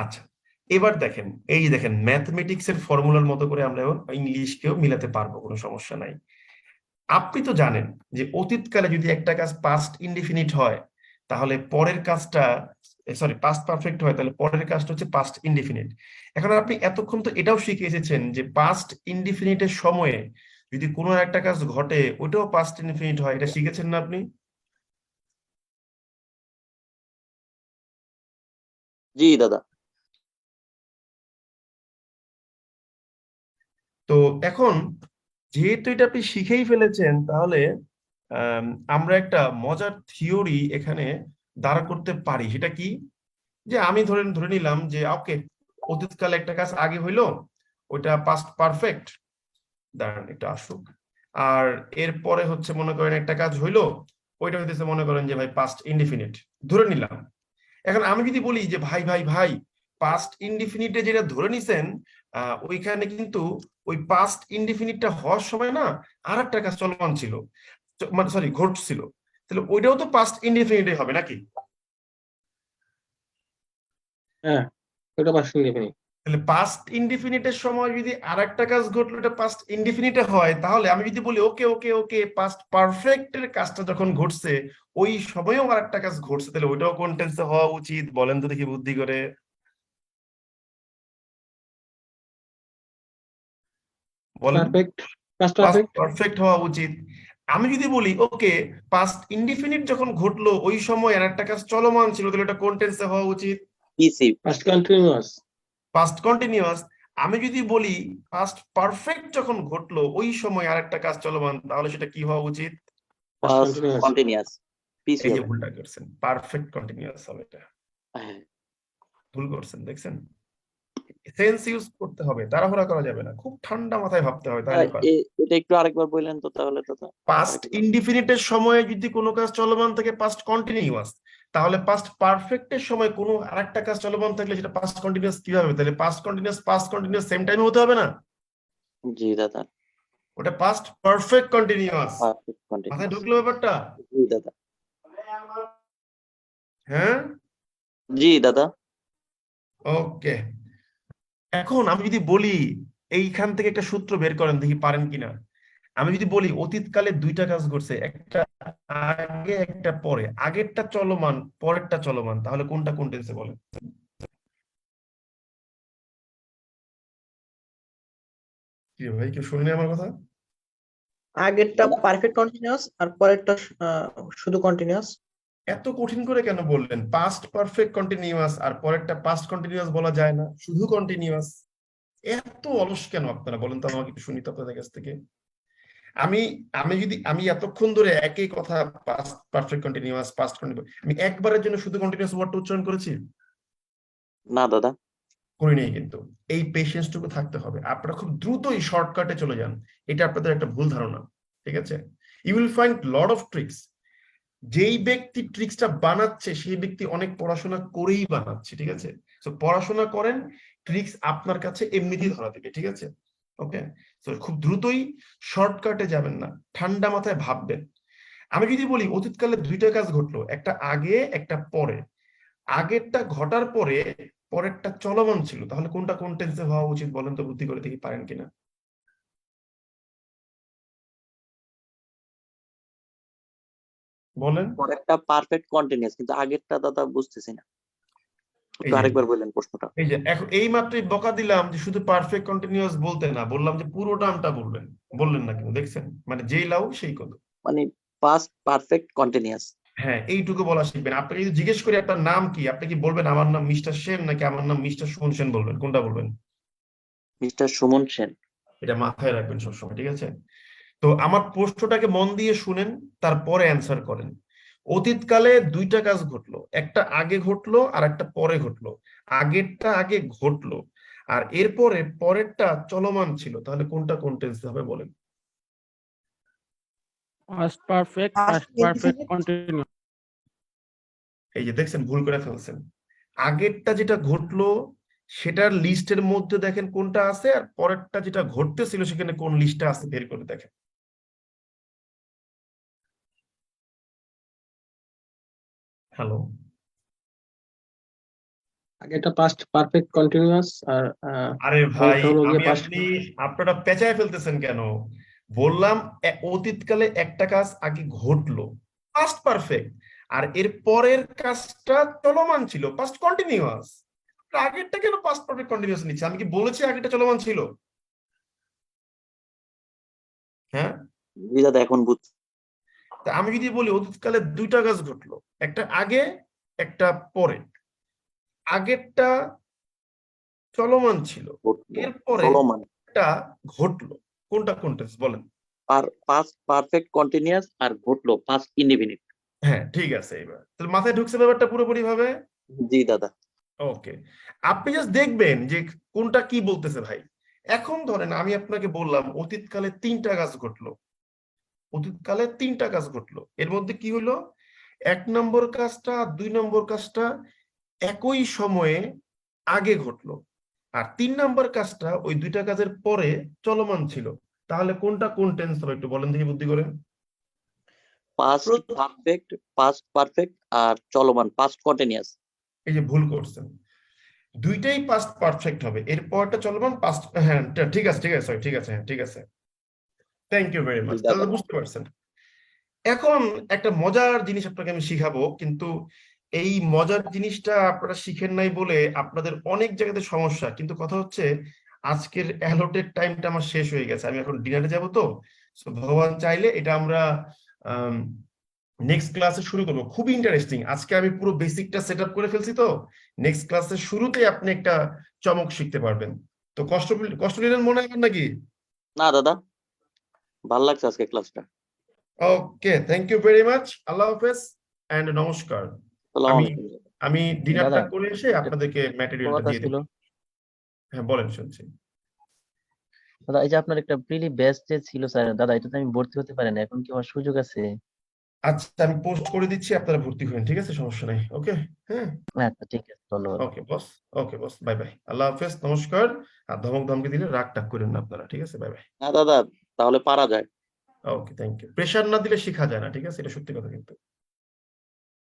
আচ্ছা, এবার দেখেন, এই দেখেন ম্যাথমেটিক্স এর ফর্মুলার মতো করে আমরা ইংলিশকেও মিলাতে পারবো, কোনো সমস্যা নাই। আপনি তো জানেন যে অতীতকালে যদি একটা কাজ পাস্ট ইনডিফিনিট হয় তাহলে পরের কাজটা, সরি পাস্ট পারফেক্ট হয় তাহলে পরের কাজটা হচ্ছে পাস্ট ইনডিফিনিট। এখন আপনি এতক্ষণ তো এটাও শিখে এসেছেন যে পাস্ট ইনডিফিনিটের সময়ে যদি কোনো একটা কাজ ঘটে ওটাও পাস্ট ইনডিফিনিট হয়, এটা শিখেছেন না আপনি? জি দাদা। তো এখন যেহেতু এটা আপনি শিখেই ফেলেছেন তাহলে আমরা একটা মজার থিওরি এখানে দাঁড় করতে পারি। সেটা কি, যে আমি ধরে নিলাম যে ওকে, অতীতকালে একটা কাজ আগে হইলো, ওইটা পাস্ট পারফেক্ট, দাঁড়ান একটু আসুক, আর এরপরে হচ্ছে মনে করেন একটা কাজ হইলো, ওইটা হইতেছে মনে করেন যে ভাই পাস্ট ইনডিফিনিট, ধরে নিলাম। এখন আমি যদি বলি যে ভাই ভাই ভাই পাস্ট ইনডিফিনিটে যেটা ধরে নিছেন, ওইখানে কিন্তু ওই পাস্ট ইনডিফিনিটটা হওয়ার সময় না আর একটা কাজ চলমান ছিল, মানে সরি ঘটছিল, তাহলে ওইটাও তো পাস্ট ইনডিফিনিটে হবে নাকি? হ্যাঁ, ওটা পাস ইনডিফিনিট। তাহলে পাস্ট ইনডিফিনিটের সময় যদি আরেকটা কাজ ঘটলো এটা পাস্ট ইনডিফিনিটে হয়, তাহলে আমি যদি বলি ওকে ওকে ওকে পাস্ট পারফেক্টের কাজটা যখন ঘটছে ওই সময়েও আরেকটা কাজ ঘটছে, তাহলে ওইটাও কোন টেন্সে হওয়া উচিত বলেন তো দেখি বুদ্ধি করে? বলেন। Perfect, past past perfect. Perfect হওয়া উচিত। আমি যদি বলি ওকে পাস্ট ইনডিফিনিট যখন ঘটলো ওই সময় আর একটা কাজ চলমান ছিল, তাহলে এটা কোন টেন্সে হওয়া উচিত? PC. Past continuous. Past continuous. আমি যদি বলি পাস্ট পারফেক্ট যখন ঘটলো ওই সময় আরেকটা কাজ চলমান, তাহলে সেটা কি হওয়া উচিত? Past past continuous. কন্টিনিউয়াস। পিসি এই যে হবে। ভুলটা করছেন, পারফেক্ট কন্টিনিউয়াস হবে, এটা হ্যাঁ। ভুল করছেন, দেখছেন? সেন্স ইউজ করতে হবে, তাড়াহুড়া করা যাবে না, খুব ঠান্ডা মাথায় ভাবতে হবে তাহলে পারবে। এটা একটু আরেকবার বললেন তো তাহলে দাদা। পাস্ট ইনডিফিনিটের সময়ে যদি কোনো কাজ চলমান থাকে পাস্ট কন্টিনিউয়াস, তাহলে পাস্ট পারফেক্টের সময় কোনো আরেকটা কাজ চলমান থাকলে সেটা পাস্ট কন্টিনিউয়াস কিভাবে হবে? তাহলে পাস্ট কন্টিনিউয়াস সেম টাইমে হতে হবে না? জি দাদা। ওটা পাস্ট পারফেক্ট কন্টিনিউয়াস। পারফেক্ট মাথায় কন্টিনিউয়াস। ঢুকলো ব্যাপারটা? জি দাদা। হ্যাঁ, জি দাদা। ওকে। এখন আমি যদি বলি এইখান থেকে একটা সূত্র বের করেন দেখি পারেন কিনা। আমি যদি বলি অতীতকালে দুইটা কাজ ঘটছে, একটা আগে একটা পরে, আগেরটা চলমান পরেরটা চলমান, তাহলে কোনটা কোন টেন্সে বলেন? কি ভাই, কেউ শুনেনি আমার কথা? আগেরটা পারফেক্ট কন্টিনিউয়াস আর পরেরটা শুধু কন্টিনিউয়াস। এত কঠিন করে কেন বললেন? পাস্ট পারফেক্ট কন্টিনিউয়াস আর পরেরটা পাস্ট কন্টিনিউয়াস বলা যায় না, শুধু কন্টিনিউয়াস। এত অলস কেন আপনারা বলেন তো আমাকে, একটু শুনি তো আপনাদের কাছ থেকে। আমি আমি এতক্ষণ ধরে একই কথা, past perfect continuous past continuous, আমি একবারের জন্য শুধু কন্টিনিউয়াস ওয়ার্ডটা উচ্চারণ করেছি? না দাদা। করি নেই। কিন্তু এই পেশেন্সটুকু থাকতে হবে, আপনারা খুব দ্রুতই শর্টকাটে চলে যান, এটা আপনাদের একটা ভুল ধারণা, ঠিক আছে? You will find lot of tricks. যেই ব্যক্তি ট্রিক্সটা বানাচ্ছে সেই ব্যক্তি অনেক পড়াশোনা করেই বানাচ্ছে, ঠিক আছে? তো পড়াশোনা করেন, ট্রিক্স আপনার কাছে এমনিতেই ধরা দেবে, ঠিক আছে? ওকে, তো খুব দ্রুতই শর্টকাটে যাবেন না, ঠান্ডা মাথায় ভাববেন। আমি যদি বলি অতীতকালে দুইটা কাজ ঘটলো, একটা আগে একটা পরে, আগেরটা ঘটার পরে পরেরটা চলমান ছিল, তাহলে কোনটা কোন টেন্সে হওয়া উচিত বলেন তো বুদ্ধি করে দেখি পারেন কিনা? বলেন। পরেরটা পারফেক্ট কন্টিনিউয়াস, কিন্তু আগেরটা দাদা বুঝতেছি না, এই একটু যে আরেকবার বললেন প্রশ্নটা। এই যে এখন এই মাত্রই বকা দিলাম যে শুধু পারফেক্ট কন্টিনিউয়াস বলতে না, বললাম যে পুরো নামটা বলবেন, বললেন না কিন্তু, দেখছেন মানে যেই লাউ সেই কত। মানে পাস্ট পারফেক্ট কন্টিনিউয়াস। হ্যাঁ, এইটুকু বলা শিখবেন। আপনাকে যদি জিজ্ঞেস করি আপনার নাম কি, আপনি কি বলবেন আমার নাম মিস্টার সেন নাকি আমার নাম মিস্টার সুমন সেন বলবেন, কোনটা বলবেন? মিস্টার সুমন সেন। এটা মাথায় রাখবেন সবসময়, ঠিক আছে? তো আমার প্রশ্নটাকে মন দিয়ে শুনেন, তারপরে অ্যান্সার করেন। অতীতকালে দুইটা কাজ ঘটলো, একটা আগে ঘটলো আর একটা পরে ঘটলো। আগেরটা আগে ঘটলো আর এরপরে পরেরটা চলমান ছিল, তাহলে কোনটা কোন টেন্সে হবে বলেন? Past perfect, past perfect continue. এই যে দেখছেন ভুল করে ফেলছেন। আগেরটা যেটা ঘটলো সেটার লিস্টের মধ্যে দেখেন কোনটা আছে, আর পরেরটা যেটা ঘটতেছিল সেখানে কোন লিস্টটা আছে বের করে দেখেন। হ্যালো, আগে এটা পাস্ট পারফেক্ট কন্টিনিউয়াস আর আরে ভাই পরেরটা হলো গিয়ে পাস্ট। আপনারা পেঁচায় ফেলতেছেন কেন? বললাম অতীতকালে একটা কাজ আগে ঘটলো, পাস্ট পারফেক্ট, আর এর পরের কাজটা চলমান ছিল, পাস্ট কন্টিনিউয়াস। আগেরটা কেন পাস্ট পারফেক্ট কন্টিনিউয়াস নিচ্ছে? আমি কি বলেছি আগেরটা চলমান ছিল? হ্যাঁ, জি দাদা এখন বুঝছি। তা আমি যদি বলি অতীতকালে দুইটা কাজ ঘটলো, একটা আগে একটা পরে, আগেরটা চলমান ছিল, এরপরে চলমান। একটা ঘটলো, কোনটা কোনটেন্স বলেন? পাস্ট পারফেক্ট কন্টিনিউয়াস আর ঘটলো পাস্ট ইনডিফিনিট। হ্যাঁ ঠিক আছে, এবার তাহলে মাথায় ঢুকছে ব্যাপারটা পুরোপুরি ভাবে। জি দাদা। ওকে, আপনি জাস্ট দেখবেন যে কোনটা কি বলতেছে ভাই। এখন ধরেন আমি আপনাকে বললাম অতীতকালে তিনটা কাজ ঘটলো, অতীতকালে তিনটা কাজ ঘটলো, এর মধ্যে কি হলো, 1 নম্বর কাজটা 2 নম্বর কাজটা একই সময়ে আগে ঘটলো, আর 3 নম্বর কাজটা ওই দুইটা কাজের পরে চলমান ছিল। তাহলে কোনটা কোন টেন্স হবে একটু বলেন দেখি বুদ্ধি করে। পাস্ট পারফেক্ট আর চলমান পাস্ট কন্টিনিউয়াস। এই যে ভুল করছেন, দুইটাই পাস্ট পারফেক্ট হবে, এরপরটা চলমান পাস্ট। হ্যাঁ ঠিক আছে ঠিক আছে sorry, ঠিক আছে, হ্যাঁ ঠিক আছে, থ্যাংক ইউ ভেরি মাচ, তাহলে বুঝতে পারছেন। এখন একটা মজার জিনিস আপনাকে আমি শিখাবো, কিন্তু এই মজার জিনিসটা আপনারা শিখেন নাই বলে আপনাদের অনেক জায়গাতে সমস্যা। কিন্তু কথা হচ্ছে আজকের অ্যালোটেড টাইমটা আমার শেষ হয়ে গেছে, আমি এখন ডিনারে যাব। তো So, ভগবান চাইলে এটা আমরা নেক্সট ক্লাসে শুরু করবো। খুবই ইন্টারেস্টিং, আজকে আমি পুরো বেসিকটা সেট আপ করে ফেলছি। তো নেক্সট ক্লাসের শুরুতেই আপনি একটা চমক শিখতে পারবেন। তো কষ্ট নিলেন মনে হয় নাকি? না দাদা, ভালো লাগছে আজকে ক্লাসটা। ওকে, থ্যাংক ইউ ভেরি মাচ, আল্লাহ হাফেজ এন্ড নমস্কার। আসসালামু আমি আলাইকুম। আমি ডিনারটা দাদা, করে এসে আপনাদেরকে ম্যাটেরিয়ালটা কথা দিয়ে ছিল দেবো। হ্যাঁ বলেন, শুনছি। দাদা, এই যে আপনার একটা প্রিলি ব্যাচ যে ছিল স্যার দাদা, এটাতে আমি ভর্তি হতে পারি না, এখন কি আমার সুযোগ আছে? আচ্ছা আমি পোস্ট করে দিচ্ছি, আপনারা ভর্তি হন, ঠিক আছে, সমস্যা নাই। ওকে, হ্যাঁ আচ্ছা ঠিক আছে, ধন্যবাদ। ওকে বস, বাই বাই, আল্লাহ হাফেজ, নমস্কার। আর ধমক ধমকে দিলে রাগ টাগ করেন না আপনারা, ঠিক আছে, বাই বাই। না দাদা, তাহলে পারা যায়। ওকে, থ্যাংক ইউ। প্রেশার না দিলে শেখা যায় না, ঠিক আছে, এটা সত্যি কথা কিন্তু।